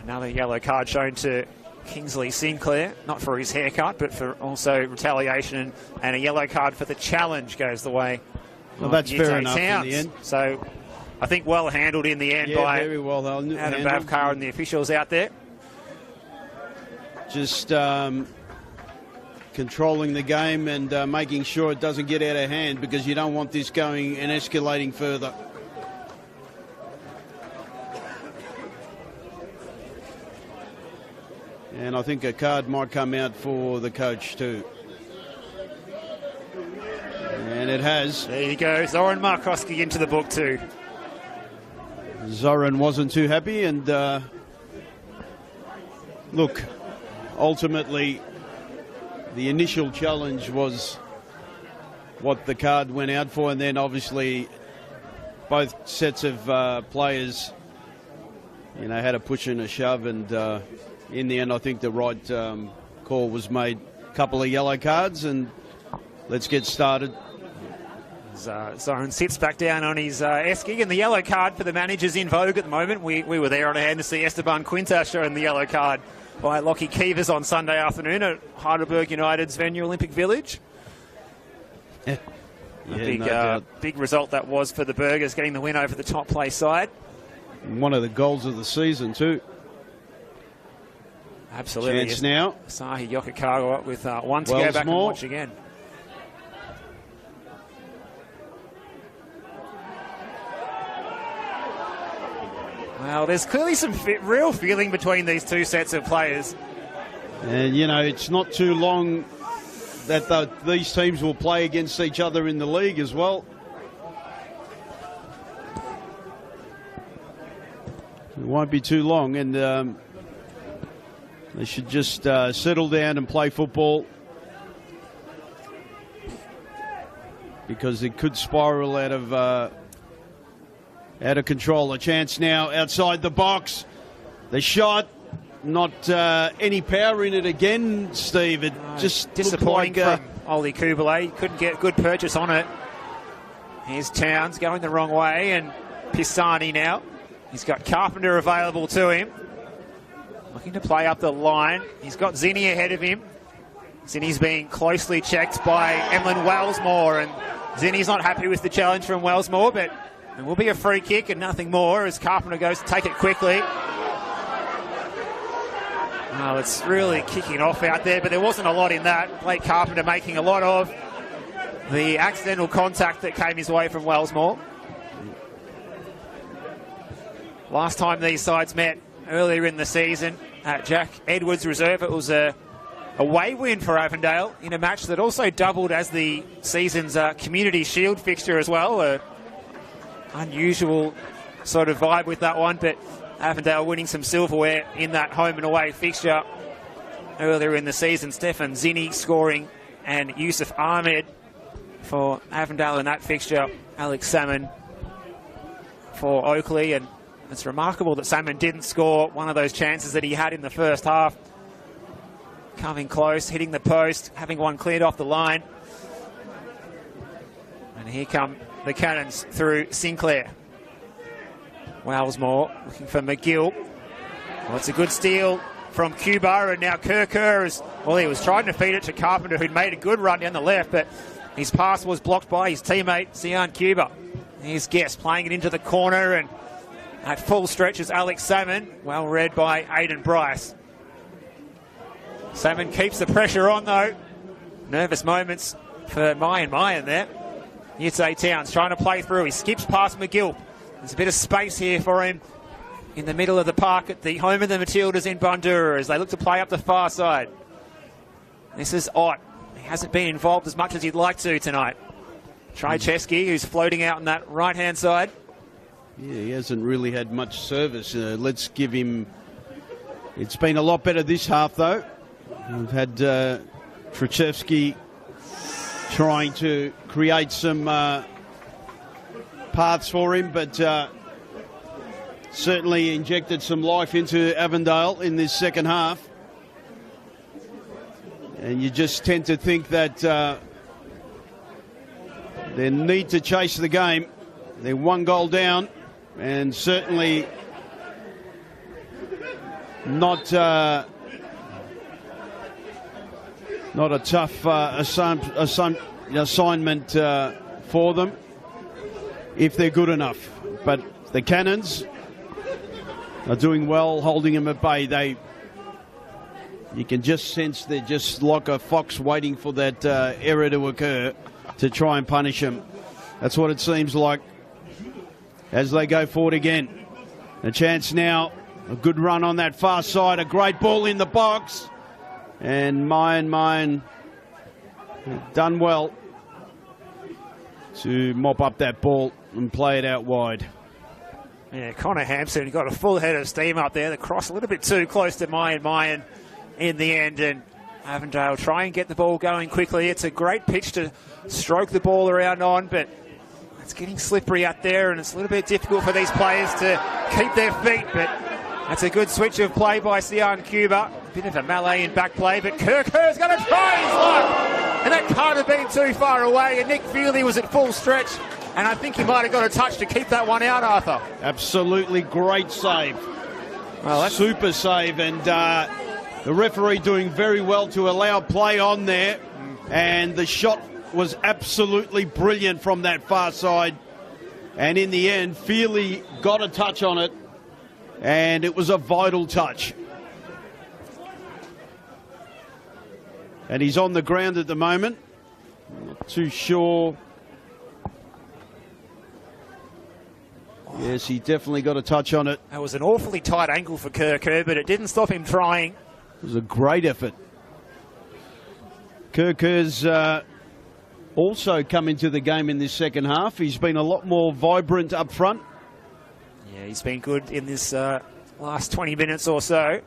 Another yellow card shown to Kingsley Sinclair, not for his haircut, but for also retaliation, and a yellow card for the challenge goes the way. Well, that's fair enough in the end. So I think well handled in the end by very well Adam Bavkar and the officials out there. Just controlling the game and making sure it doesn't get out of hand, because you don't want this going and escalating further. And I think a card might come out for the coach too. And it has. There you go. Zoran Markowski into the book too. Zoran wasn't too happy, and look, ultimately the initial challenge was what the card went out for, and then obviously both sets of players, had a push and a shove, and in the end I think the right call was made. A couple of yellow cards, and let's get started. Zoran sits back down on his esky, and the yellow card for the manager's in vogue at the moment. We were there on hand to see Esteban Quintas showing the yellow card by Lockie Keevers on Sunday afternoon at Heidelberg United's venue, Olympic Village. Big result that was for the Burgers, getting the win over the top place side. One of the goals of the season too. Absolutely. Chance now. Sahi Yokokawa with one to go back and watch again. Well, there's clearly some real feeling between these two sets of players. And, it's not too long that these teams will play against each other in the league as well. It won't be too long, and they should just settle down and play football, because it could spiral out of control. A chance now outside the box. The shot, not any power in it again, Steve. It just disappointing from Oli Kubalay. Couldn't get good purchase on it. Here's Towns going the wrong way, and Pisani now. He's got Carpenter available to him. Looking to play up the line. He's got Zinni ahead of him. Zinni's being closely checked by Emlyn Wellsmore, and Zinni's not happy with the challenge from Wellsmore, but it will be a free kick and nothing more as Carpenter goes to take it quickly. Oh, it's really kicking off out there, but there wasn't a lot in that. Blake Carpenter making a lot of the accidental contact that came his way from Wellsmore. Last time these sides met earlier in the season at Jack Edwards Reserve, it was a away win for Avondale in a match that also doubled as the season's Community Shield fixture as well. Unusual sort of vibe with that one, but Avondale winning some silverware in that home and away fixture earlier in the season. Stefan Zinni scoring, and Yusuf Ahmed for Avondale in that fixture. Alex Salmon for Oakleigh, and it's remarkable that Salmon didn't score one of those chances that he had in the first half. Coming close, hitting the post, having one cleared off the line. And here come the Cannons through Sinclair. Wellsmore looking for McGill. Well, it's a good steal from Cuba, and now Kerr is, well, he was trying to feed it to Carpenter, who'd made a good run down the left, but his pass was blocked by his teammate, Sian Cuba. Here's Guest playing it into the corner, and at full stretch is Alex Salmon, well read by Aidan Bryce. Salmon keeps the pressure on, though. Nervous moments for Mayan there. Yutze Towns trying to play through. He skips past McGill. There's a bit of space here for him in the middle of the park at the home of the Matildas in Bundoora as they look to play up the far side. This is Ott. He hasn't been involved as much as he'd like to tonight. Trajewski, who's floating out on that right-hand side. Yeah, he hasn't really had much service. Let's give him... It's been a lot better this half, though. We've had Trajewski trying to create some paths for him, but certainly injected some life into Avondale in this second half. And you just tend to think that they need to chase the game. They're 1 goal down, and certainly not a tough assignment for them if they're good enough. But the Cannons are doing well, holding them at bay. You can just sense they're just like a fox waiting for that error to occur to try and punish them. That's what it seems like as they go forward again. A chance now, a good run on that far side, a great ball in the box, and Mayan done well to mop up that ball and play it out wide. Yeah, Connor Hampson got a full head of steam up there. The cross a little bit too close to Mayan in the end, and Avondale try and get the ball going quickly. It's a great pitch to stroke the ball around on, but it's getting slippery out there, and it's a little bit difficult for these players to keep their feet, but that's a good switch of play by Sian Cuba. A bit of a melee in back play, but Kerr's going to try his luck, and that can't have been too far away, and Nick Feely was at full stretch, and I think he might have got a touch to keep that one out, Arthur. Absolutely great save. Well, that's super save, and the referee doing very well to allow play on there, and the shot was absolutely brilliant from that far side, and in the end Feely got a touch on it, and it was a vital touch. And he's on the ground at the moment, not too sure. Yes, he definitely got a touch on it. That was an awfully tight angle for Kerr, but it didn't stop him trying. It was a great effort. Kerr's also come into the game in this second half. He's been a lot more vibrant up front. Yeah, he's been good in this last 20 minutes or so.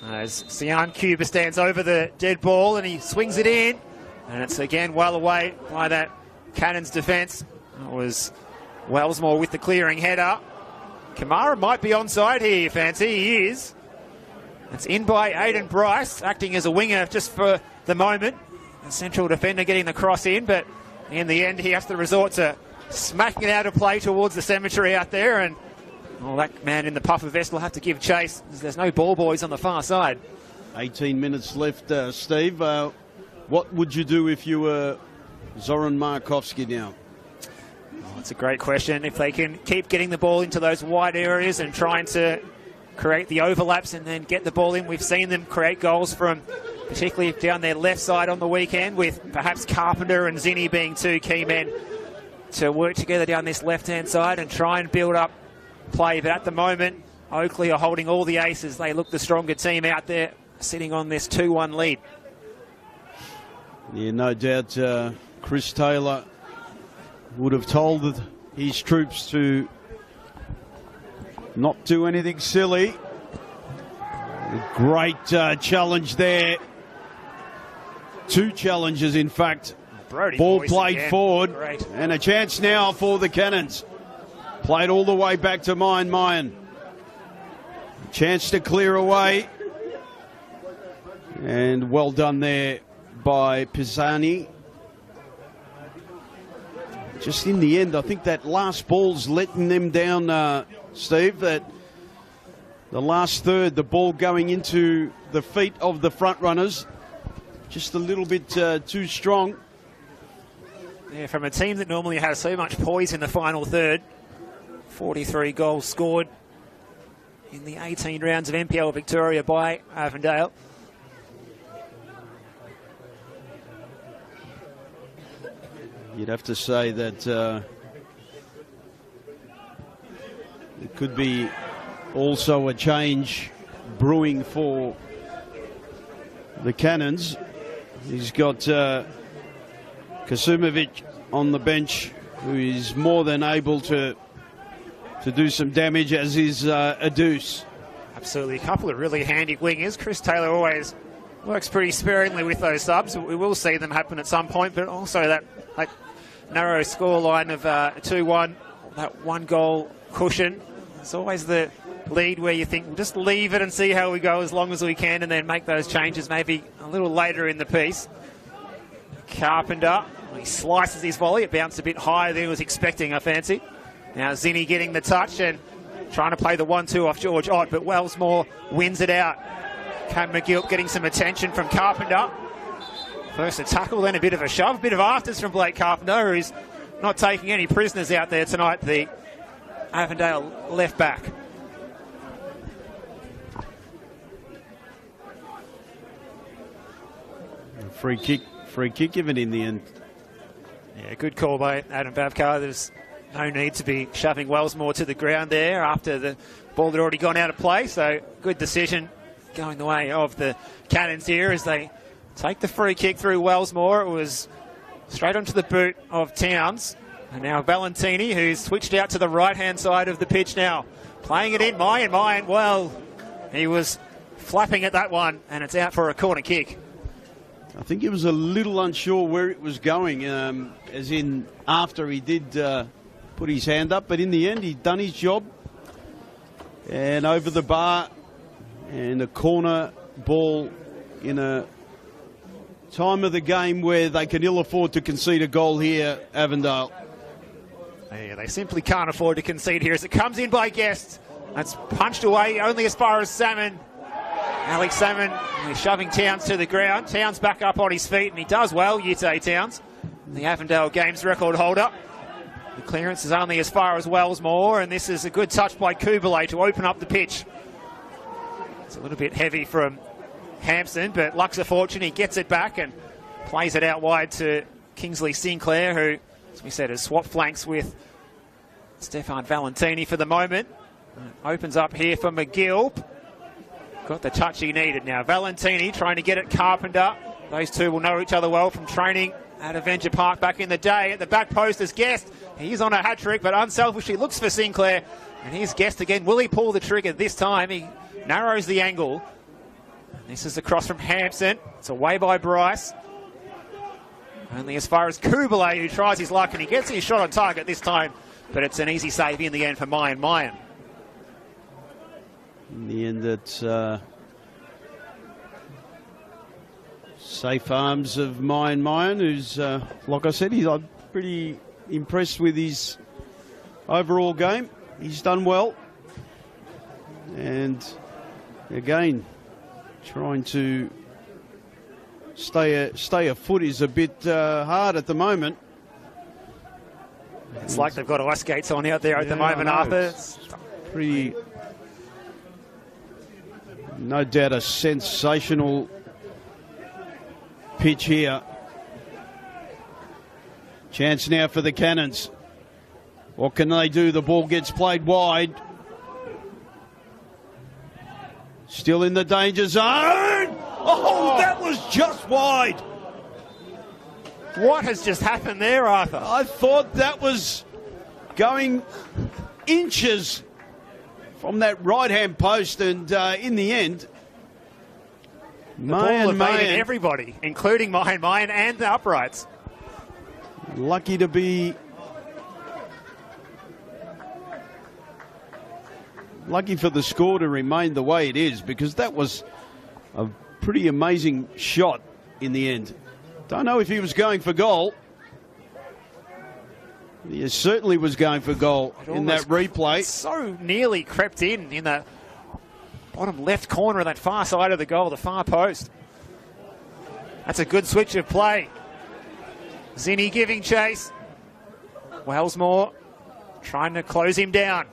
As Sian Cuba stands over the dead ball and he swings it in. And it's again well away by that Cannons defence. It was Wellsmore with the clearing header. Kamara might be onside here, you fancy. He is. It's in by Aiden Bryce, acting as a winger just for the moment. The central defender getting the cross in, but in the end he has to resort to smacking it out of play towards the cemetery out there, and well, that man in the puffer vest will have to give chase. There's no ball boys on the far side. 18 minutes left, Steve. What would you do if you were Zoran Markovsky now? Oh, it's a great question. If they can keep getting the ball into those wide areas and trying to create the overlaps and then get the ball in. We've seen them create goals from particularly down their left side on the weekend, with perhaps Carpenter and Zinni being two key men to work together down this left-hand side and try and build up play. But at the moment, Oakleigh are holding all the aces. They look the stronger team out there, sitting on this 2-1 lead. Yeah, no doubt Chris Taylor would have told his troops to not do anything silly. A great challenge there. Two challenges, in fact. Brody ball played again. Forward. Great. And a chance now for the Cannons. Played all the way back to Mayan. Chance to clear away. And well done there by Pisani. Just in the end, I think that last ball's letting them down, Steve. That the last third, the ball going into the feet of the front runners, just a little bit too strong. Yeah, from a team that normally has so much poise in the final third. 43 goals scored in the 18 rounds of NPL Victoria by Avondale. You'd have to say that it could be also a change brewing for the Cannons. He's got Kasumovic on the bench, who is more than able to do some damage, as is Adus. Absolutely, a couple of really handy wingers. Chris Taylor always works pretty sparingly with those subs. We will see them happen at some point, but also that narrow score line of 2-1, that one goal cushion It's always the lead where you think, we'll just leave it and see how we go as long as we can and then make those changes maybe a little later in the piece. Carpenter, he slices his volley. It bounced a bit higher than he was expecting, I fancy. Now Zinni getting the touch and trying to play the 1-2 off George Ott, but Wellsmore wins it out. Cam McGill getting some attention from Carpenter. First a tackle, then a bit of a shove. A bit of afters from Blake Carpenter, who's not taking any prisoners out there tonight, the Avondale left back. Free kick given in the end. Yeah, good call by Adam Babkar. There's no need to be shoving Wellsmore to the ground there after the ball had already gone out of play. So good decision going the way of the Cannons here as they take the free kick through Wellsmore. It was straight onto the boot of Towns. And now Valentini, who's switched out to the right-hand side of the pitch now. Playing it in, Mayan. Well, he was flapping at that one, and it's out for a corner kick. I think he was a little unsure where it was going, as in after he did put his hand up. But in the end, he'd done his job. And over the bar, and a corner ball in a time of the game where they can ill afford to concede a goal here, Avondale. Yeah, they simply can't afford to concede here as it comes in by Guest. That's punched away only as far as Salmon. Alex Salmon shoving Towns to the ground. Towns back up on his feet, and he does well, Ute Towns, the Avondale Games record holder. The clearance is only as far as Wellsmore, and this is a good touch by Kubalay to open up the pitch. It's a little bit heavy from Hampson, but luck's a fortune. He gets it back and plays it out wide to Kingsley Sinclair, who, as we said, has swapped flanks with Stefan Valentini for the moment. Opens up here for McGill. Got the touch he needed now. Valentini trying to get at Carpenter. Those two will know each other well from training at Avenger Park back in the day. At the back post is Guest. He's on a hat-trick, but unselfishly looks for Sinclair. And here's Guest again. Will he pull the trigger this time? He narrows the angle. And this is across from Hampson. It's away by Bryce. Only as far as Kubalay, who tries his luck, and he gets his shot on target this time. But it's an easy save in the end for Mayan. In the end, it's safe arms of Mayan, who's, like I said, I'm pretty impressed with his overall game. He's done well. And again, trying to stay afoot is a bit hard at the moment. It's like they've got ice skates on out there at the moment, Arthur. It's pretty... No doubt a sensational pitch here. Chance now for the Cannons. What can they do? The ball gets played wide. Still in the danger zone. Oh, that was just wide. What has just happened there, Arthur? I thought that was going inches from that right-hand post, and in the end, Mayan everybody, including Mayan and the uprights. Lucky to be... Lucky for the score to remain the way it is, because that was a pretty amazing shot in the end. Don't know if he was going for goal. He certainly was going for goal in that replay. So nearly crept in the bottom left corner of that far side of the goal, the far post. That's a good switch of play. Zinni giving chase. Wellsmore trying to close him down.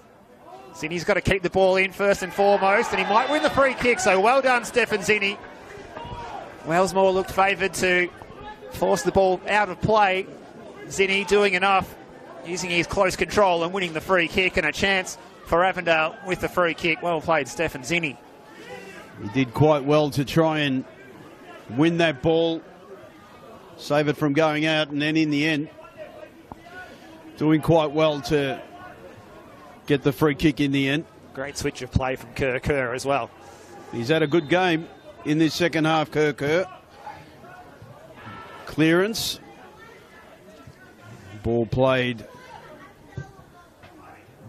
Zinni's got to keep the ball in first and foremost, and he might win the free kick, so well done, Stefan Zinni. Wellsmore looked favoured to force the ball out of play. Zinni doing enough, using his close control and winning the free kick, and a chance for Avondale with the free kick. Well played, Stefan Zinni. He did quite well to try and win that ball, save it from going out, and then in the end, doing quite well to get the free kick in the end. Great switch of play from Kerr as well. He's had a good game in this second half, Kerr. Clearance. Ball played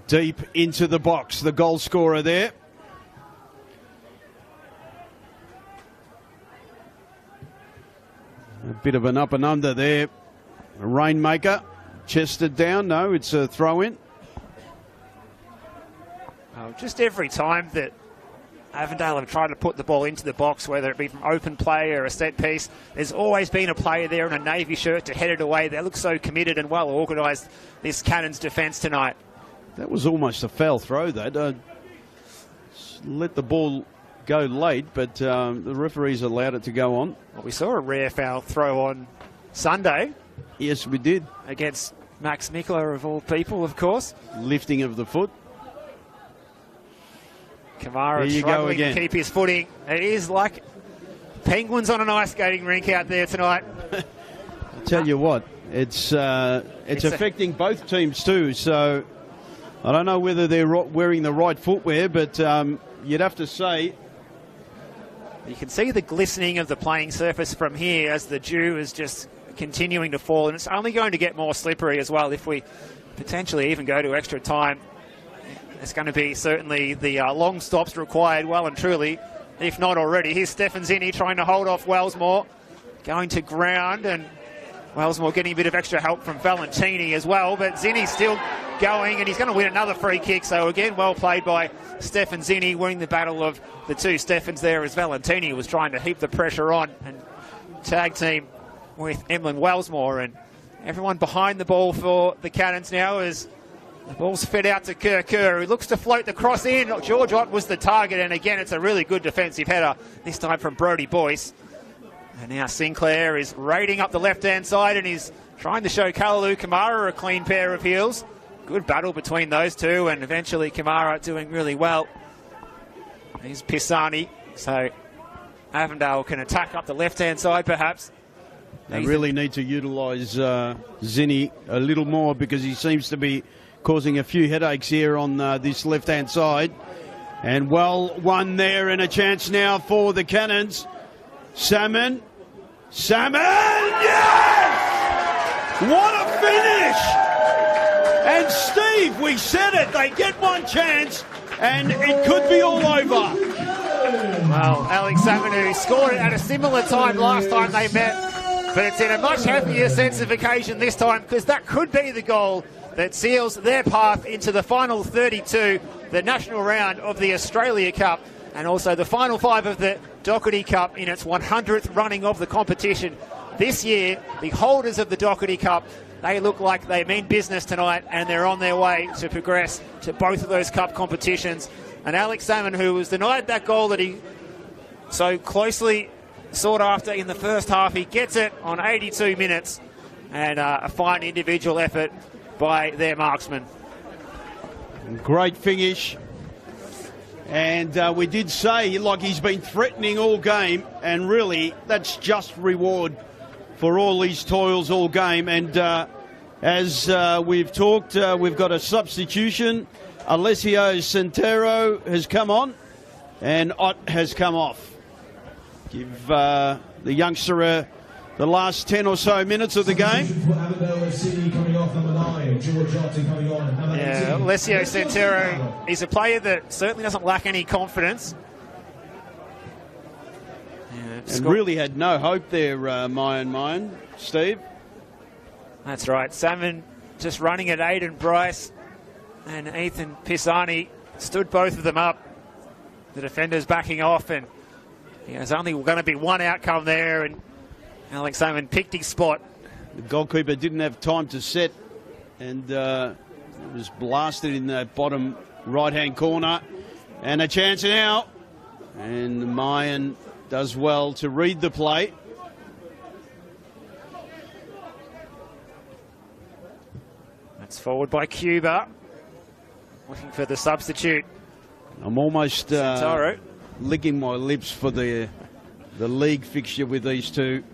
deep into the box, the goal scorer there. A bit of an up and under there. A rainmaker. Chested down. No, it's a throw in. Just every time that Avondale have tried to put the ball into the box, whether it be from open play or a set piece, there's always been a player there in a navy shirt to head it away. They look so committed and well organised, this Cannons defence tonight. That was almost a foul throw, that. Let the ball go late, but the referees allowed it to go on. Well, we saw a rare foul throw on Sunday. Yes, we did. Against Max Mikler, of all people, of course. Lifting of the foot. Kamara struggling to keep his footing. It is like penguins on an ice skating rink out there tonight. I'll tell you what, it's affecting both teams too, so I don't know whether they're wearing the right footwear, but you'd have to say. You can see the glistening of the playing surface from here as the dew is just continuing to fall, and it's only going to get more slippery as well if we potentially even go to extra time. It's going to be certainly the long stops required, well and truly, if not already. Here's Stefan Zinni trying to hold off Wellsmore, going to ground, and Wellsmore getting a bit of extra help from Valentini as well, but Zinni's still going, and he's going to win another free kick. So again, well played by Stefan Zinni, winning the battle of the two Stefans there as Valentini was trying to heap the pressure on and tag team with Emlyn Wellsmore, and everyone behind the ball for the Cannons now as the ball's fed out to Kerr, who looks to float the cross in. George Ott was the target, and again, it's a really good defensive header, this time from Brodie Boyce. And now Sinclair is raiding up the left-hand side, and he's trying to show Kalalu Kamara a clean pair of heels. Good battle between those two, and eventually Kamara doing really well. Here's Pisani, so Avondale can attack up the left-hand side, perhaps. They really need to utilise Zinni a little more, because he seems to be causing a few headaches here on this left-hand side. And well won there, and a chance now for the Cannons. Salmon, yes! What a finish! And Steve, we said it, they get one chance, and it could be all over. Well, Alex Salmon, who scored it at a similar time last time they met, but it's in a much happier sense of occasion this time, because that could be the goal that seals their path into the final 32, the national round of the Australia Cup, and also the final 5 of the Doherty Cup in its 100th running of the competition. This year, the holders of the Doherty Cup, they look like they mean business tonight, and they're on their way to progress to both of those cup competitions. And Alex Salmon, who was denied that goal that he so closely sought after in the first half, he gets it on 82 minutes, and a fine individual effort by their marksman. Great finish. And we did say, like, he's been threatening all game, and really that's just reward for all these toils all game. And as we've talked, we've got a substitution. Alessio Centero has come on, and Ott has come off. Give the youngster the last 10 or so minutes of the game. Yeah, Alessio Centero is a player that certainly doesn't lack any confidence. And really had no hope there, Mayan, Steve. That's right. Salmon just running at Aiden Bryce, and Ethan Pisani stood both of them up. The defenders backing off, and there's only going to be one outcome there, and Alex Salmon picked his spot. The goalkeeper didn't have time to set, and it was blasted in the bottom right-hand corner. And a chance now, and Mayan does well to read the play. That's forward by Cuba, looking for the substitute. I'm almost licking my lips for the league fixture with these two.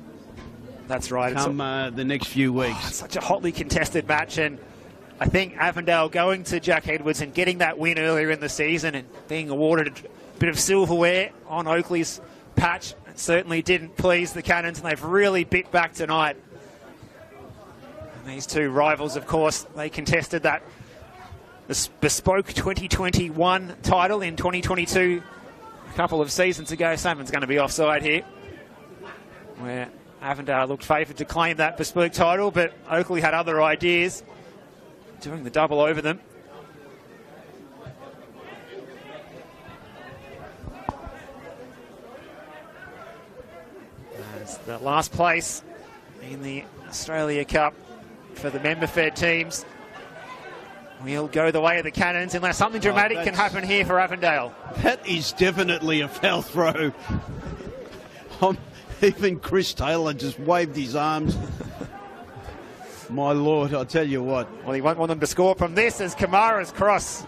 That's right. Come the next few weeks. It's such a hotly contested match, and I think Avondale going to Jack Edwards and getting that win earlier in the season and being awarded a bit of silverware on Oakleigh's patch, it certainly didn't please the Cannons, and they've really bit back tonight. And these two rivals, of course, they contested that the bespoke 2021 title in 2022 a couple of seasons ago. Salmon's going to be offside here, where Avondale looked favoured to claim that bespoke title, but Oakleigh had other ideas, doing the double over them. As the last place in the Australia Cup for the member-fed teams will go the way of the Cannons unless something dramatic can happen here for Avondale. That is definitely a foul throw. Even Chris Taylor just waved his arms. My Lord, I'll tell you what. Well, he won't want them to score from this as Kamara's cross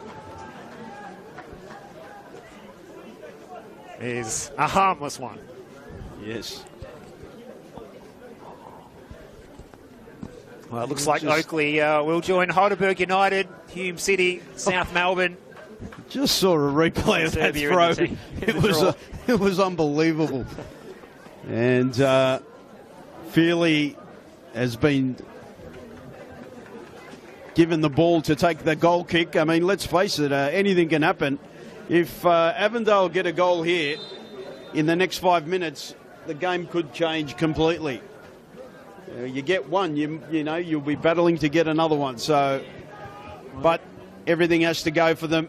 is a harmless one. Yes. Well, it looks like Oakleigh will join Heidelberg United, Hume City, South Melbourne. Just saw a replay of that throw. It was unbelievable. And Feely has been given the ball to take the goal kick. I mean, let's face it, anything can happen. If Avondale get a goal here in the next 5 minutes, the game could change completely. You get one, you know, you'll be battling to get another one. So, but everything has to go for them.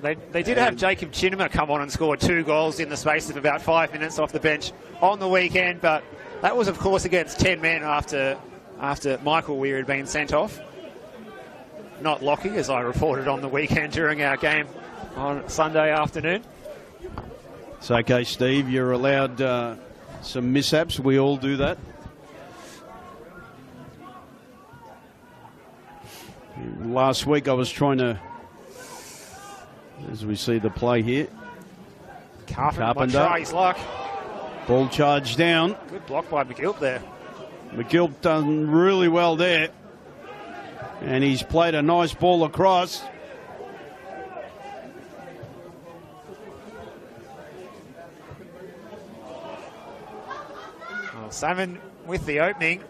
They did have Jacob Chinema come on and score 2 goals in the space of about 5 minutes off the bench on the weekend, but that was, of course, against 10 men after Michael Weir had been sent off. Not Lockie, as I reported on the weekend during our game on Sunday afternoon. It's okay, Steve. You're allowed some mishaps. We all do that. Last week I was trying to, as we see the play here, Carpenter might try his luck. Ball charged down. Good block by McGill there. McGill done really well there. And he's played a nice ball across. Well, Salmon with the opening.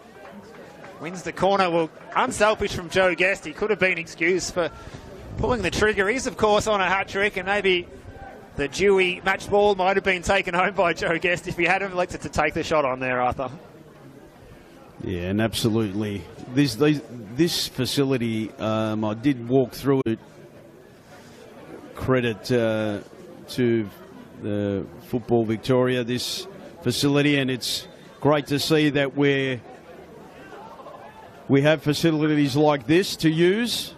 Wins the corner. Well, unselfish from Joe Guest. He could have been excused for pulling the trigger. He's, of course, on a hat-trick, and maybe the Dewey match ball might have been taken home by Joe Guest if he had elected to take the shot on there, Arthur. Yeah, and absolutely. This facility, I did walk through it. Credit to the Football Victoria, this facility, and it's great to see that we have facilities like this to use.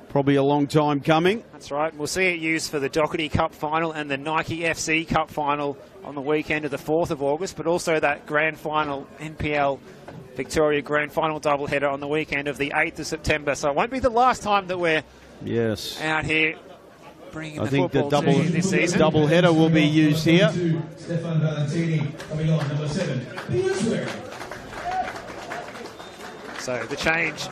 Probably a long time coming. That's right. We'll see it used for the Doherty Cup final and the Nike FC Cup final on the weekend of the 4th of August, but also that grand final, NPL Victoria grand final doubleheader on the weekend of the 8th of September. So it won't be the last time that we're out here bringing the football to this season. Doubleheader will be used here. Stefan Valentini coming on, number 7. So the change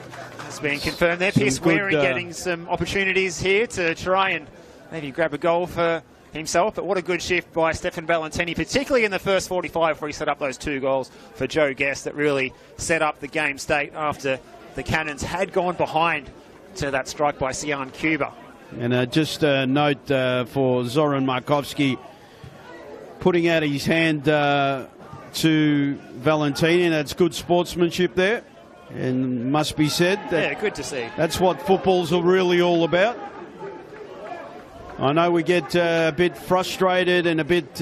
has been confirmed there. Pierce Waring getting some opportunities here to try and maybe grab a goal for himself, but what a good shift by Stefan Valentini, particularly in the first 45 where he set up those 2 goals for Joe Guest that really set up the game state after the Cannons had gone behind to that strike by Sian Cuba. And just a note for Zoran Markovski putting out his hand to Valentini, and that's good sportsmanship there. And must be said that good to see. That's what football's really all about. I know we get a bit frustrated and a bit,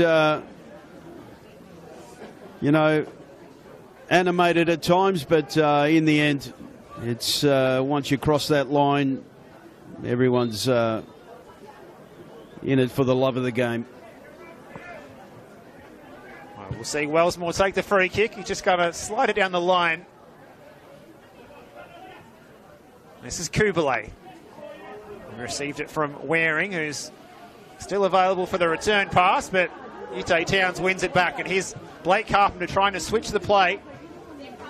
animated at times, but in the end, it's once you cross that line, everyone's in it for the love of the game. Well, we'll see Wellsmore take the free kick. He's just going to slide it down the line. This is Kubalay. Received it from Waring, who's still available for the return pass, but Ute Towns wins it back, and here's Blake Carpenter trying to switch the play.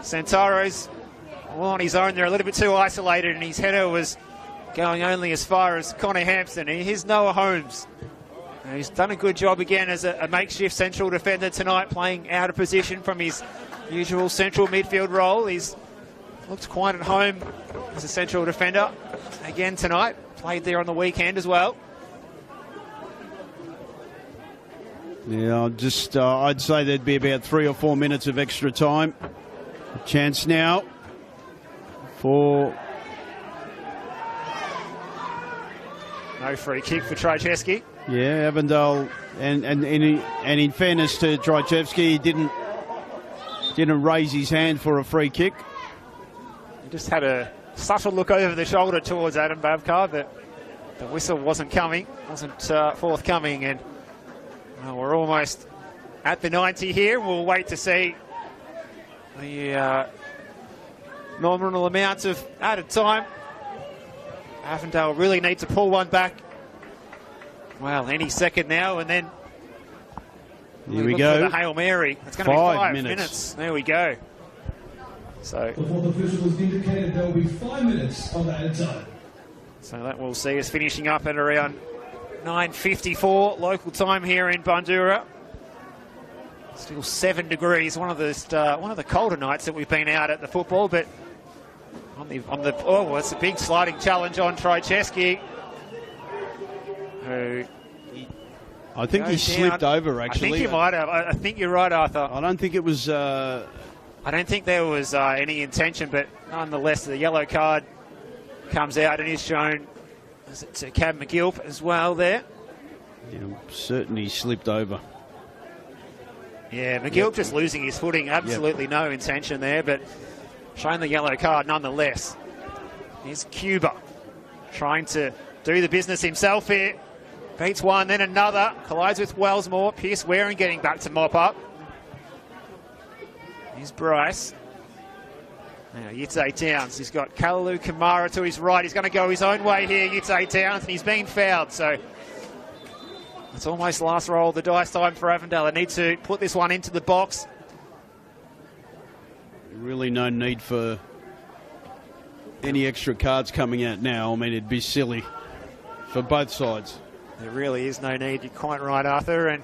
Santaro's all on his own. They're a little bit too isolated, and his header was going only as far as Connor Hampson. And here's Noah Holmes. And he's done a good job again as a makeshift central defender tonight, playing out of position from his usual central midfield role. He's looked quite at home as a central defender again tonight. played there on the weekend as well. Yeah, I'd say there'd be about 3 or 4 minutes of extra time. A chance now for... No free kick for Trajewski. Yeah, Avondale, and in fairness to Trajewski, he didn't raise his hand for a free kick. He just had a subtle look over the shoulder towards Adam Babkar, but the whistle wasn't forthcoming, and well, we're almost at the 90 here. We'll wait to see the nominal amount of added time. Avondale really need to pull one back. Well, any second now, and then here we go. For the Hail Mary. It's going to be 5 minutes. There we go. So before the official has indicated there will be 5 minutes of added time. So that will see us finishing up at around 9:54 local time here in Bundoora. Still 7 degrees. One of the colder nights that we've been out at the football, but it's a big sliding challenge on Trajewski. I think he slipped over, actually. I think he might have. I think you're right, Arthur. I don't think it was... I don't think there was any intention, but nonetheless, the yellow card comes out and is shown to Cam McGilp as well there. Yeah, certainly slipped over. Yeah, McGilp just losing his footing. Absolutely no intention there, but showing the yellow card nonetheless. Here's Cuba trying to do the business himself here. Beats one, then another. Collides with Wellsmore. Pierce Waring getting back to mop up. Here's Bryce. Now, Yitze Towns. He's got Kalalu Kamara to his right. He's going to go his own way here, Yitze Towns, and he's been fouled. So it's almost last roll of the dice time for Avondale. They need to put this one into the box. Really no need for any extra cards coming out now. I mean, it'd be silly for both sides. There really is no need. You're quite right, Arthur. And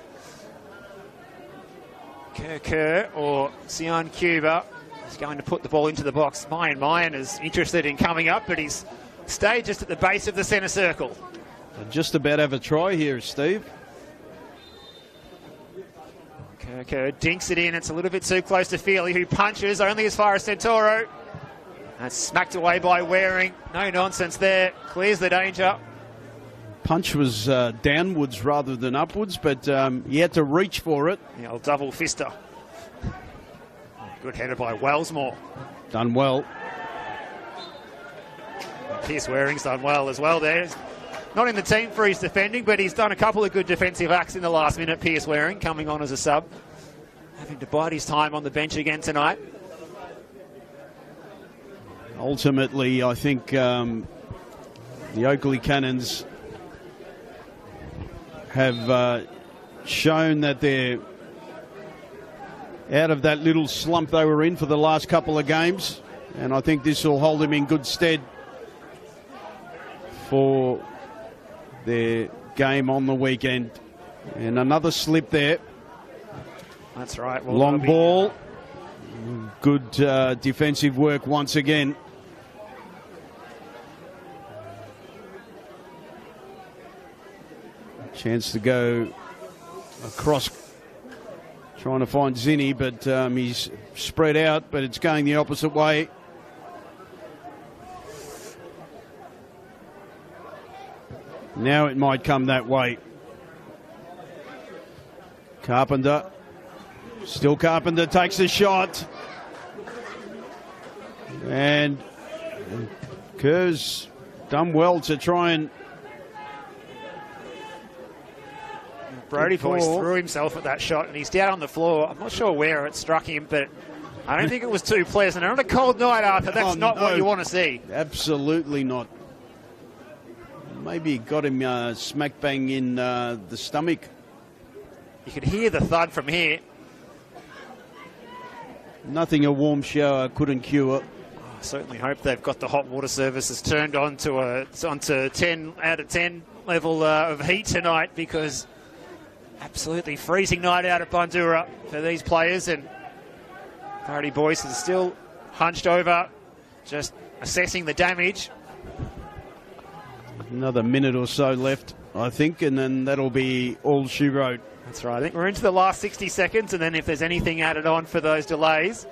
Kerr or Sion Cuba is going to put the ball into the box. Mayan is interested in coming up, but he's stayed just at the base of the centre circle. Just about have a try here, Steve. Kerr dinks it in. It's a little bit too close to Feely, who punches only as far as Santoro. That's smacked away by Waring. No nonsense there. Clears the danger. Punch was downwards rather than upwards, but he had to reach for it. The old double fister. Good header by Wellsmore. Done well. Pierce Waring's done well as well there. Not in the team for his defending, but he's done a couple of good defensive acts in the last minute. Pierce Waring coming on as a sub. Having to bide his time on the bench again tonight. Ultimately, I think the Oakleigh Cannons have shown that they're out of that little slump they were in for the last couple of games, and I think this will hold them in good stead for their game on the weekend. And another slip there. That's right. Well, long ball. Good defensive work once again. Chance to go across, trying to find Zinni, but he's spread out, but it's going the opposite way. Now it might come that way. Carpenter. Still Carpenter takes a shot. And Kerr's done well to try and... Brody Boyce threw himself at that shot, and he's down on the floor. I'm not sure where it struck him, but I don't think it was too pleasant. And on a cold night, Arthur, that's not what you want to see. Absolutely not. Maybe it got him smack bang in the stomach. You could hear the thud from here. Nothing a warm shower couldn't cure. I certainly hope they've got the hot water services turned on to onto 10 out of 10 level of heat tonight, because absolutely freezing night out at Bundoora for these players, and Brody Boyce is still hunched over, just assessing the damage. Another minute or so left, I think, and then that'll be all she wrote. That's right. I think we're into the last 60 seconds, and then if there's anything added on for those delays,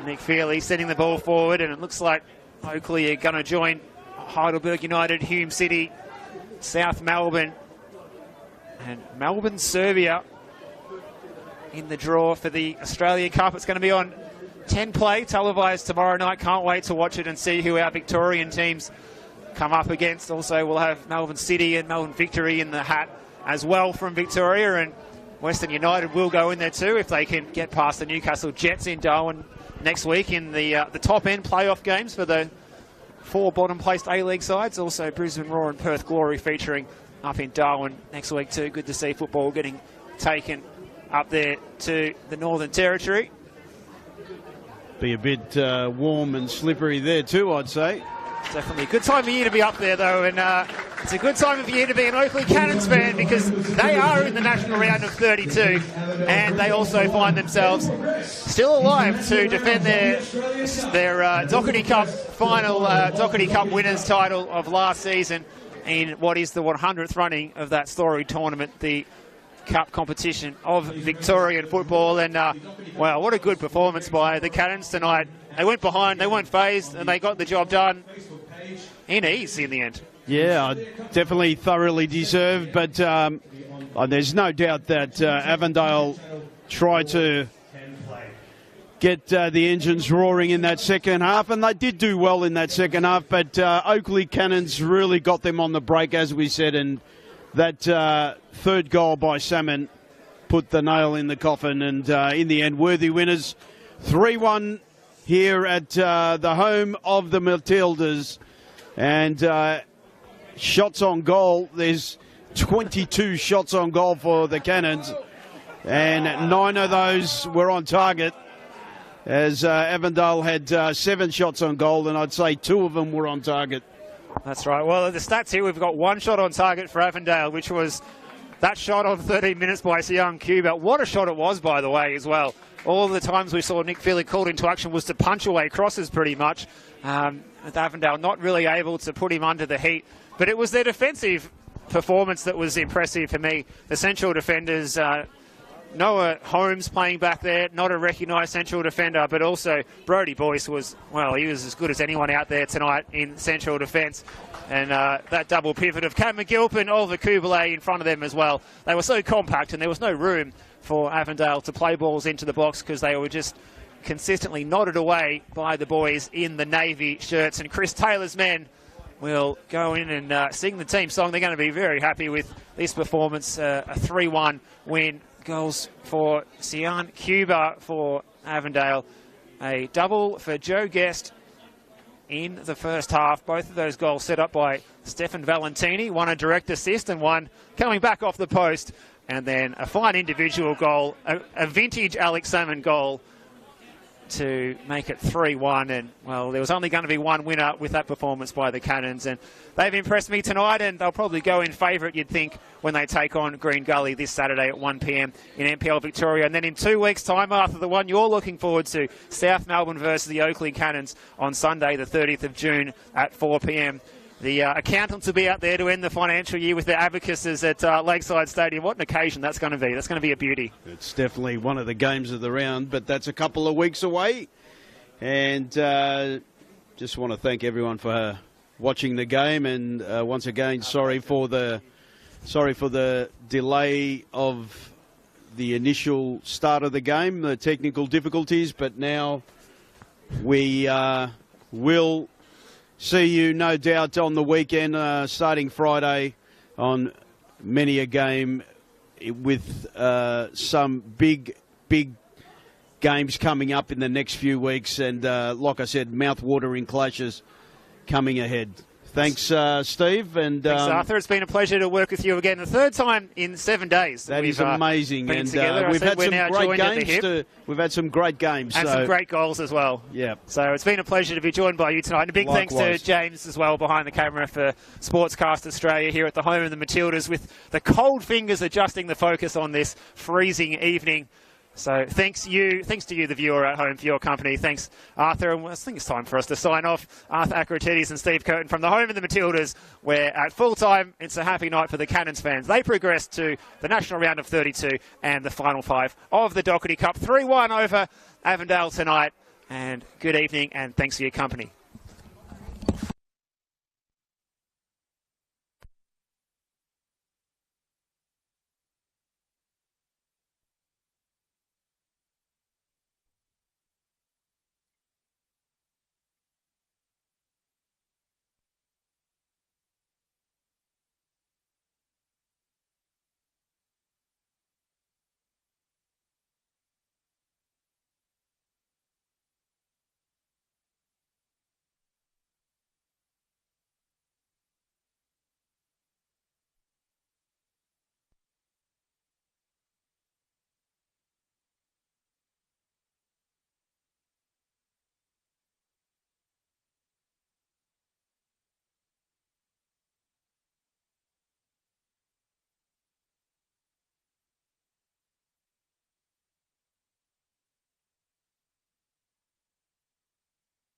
Nick Feely sending the ball forward, and it looks like Oakleigh are going to join Heidelberg United, Hume City, South Melbourne, and Melbourne, Serbia in the draw for the Australia Cup. It's going to be on 10 Play, televised tomorrow night. Can't wait to watch it and see who our Victorian teams come up against. Also, we'll have Melbourne City and Melbourne Victory in the hat as well from Victoria, and Western United will go in there too if they can get past the Newcastle Jets in Darwin next week in the top end playoff games for the 4 bottom placed A-League sides. Also Brisbane Roar and Perth Glory featuring up in Darwin next week too. Good to see football getting taken up there to the Northern Territory. Be a bit warm and slippery there too, I'd say. It's definitely a good time of year to be up there, though, and it's a good time of year to be an Oakleigh Cannons fan because they are in the national round of 32, and they also find themselves still alive to defend their Doherty Cup final, Doherty Cup winners title of last season in what is the 100th running of that storied tournament, the Cup competition of Victorian football. And wow, what a good performance by the Cannons tonight. They went behind, they weren't phased, and they got the job done in ease in the end. Yeah, definitely thoroughly deserved, but there's no doubt that Avondale tried to get the engines roaring in that second half, and they did do well in that second half, but Oakleigh Cannons really got them on the break, as we said, and that third goal by Salmon put the nail in the coffin, and in the end, worthy winners, 3-1 here at the home of the Matildas. And shots on goal, there's 22 shots on goal for the Cannons, and 9 of those were on target, as Avondale had 7 shots on goal, and I'd say 2 of them were on target. That's right. Well, the stats here, we've got 1 shot on target for Avondale, which was that shot on 13 minutes by Sian Cuba. What a shot it was, by the way, as well. All the times we saw Nick Feely called into action was to punch away crosses pretty much. With Avondale not really able to put him under the heat. But it was their defensive performance that was impressive for me. The central defenders, Noah Holmes playing back there, not a recognised central defender, but also Brodie Boyce was, well, he was as good as anyone out there tonight in central defence. And that double pivot of Cam McGilp and Oliver Kubelet in front of them as well. They were so compact and there was no room for Avondale to play balls into the box because they were just consistently nodded away by the boys in the navy shirts. And Chris Taylor's men will go in and sing the team song. They're going to be very happy with this performance, a 3-1 win. Goals for Sian Cuba for Avondale. A double for Joe Guest in the first half. Both of those goals set up by Stefan Valentini. One a direct assist and one coming back off the post. And then a fine individual goal, a vintage Alex Salmon goal to make it 3-1. And, well, there was only going to be one winner with that performance by the Cannons. And they've impressed me tonight, and they'll probably go in favourite, you'd think, when they take on Green Gully this Saturday at 1 p.m. in NPL Victoria. And then in 2 weeks' time, after the one you're looking forward to, South Melbourne versus the Oakleigh Cannons on Sunday, the 30th of June at 4 p.m. The accountants will be out there to end the financial year with their abacuses at Lakeside Stadium. What an occasion that's going to be. That's going to be a beauty. It's definitely one of the games of the round, but that's a couple of weeks away. And just want to thank everyone for watching the game. And once again, sorry for the delay of the initial start of the game, the technical difficulties. But now we will see you, no doubt, on the weekend, starting Friday, on many a game with some big games coming up in the next few weeks. And like I said, mouth-watering clashes coming ahead. Thanks, Steve. And thanks, Arthur. It's been a pleasure to work with you again. The third time in 7 days. That is amazing. And we've had some great games. And some great goals as well. Yeah. So it's been a pleasure to be joined by you tonight. And a big thanks to James as well behind the camera for Sportscast Australia here at the home of the Matildas, with the cold fingers adjusting the focus on this freezing evening. So thanks to you, the viewer at home, for your company. Thanks, Arthur. And I think it's time for us to sign off. Arthur Akratides and Steve Curtin from the home of the Matildas, where at full time it's a happy night for the Cannons fans. They progressed to the national round of 32 and the final 5 of the Doherty Cup. 3-1 over Avondale tonight. And good evening, and thanks for your company.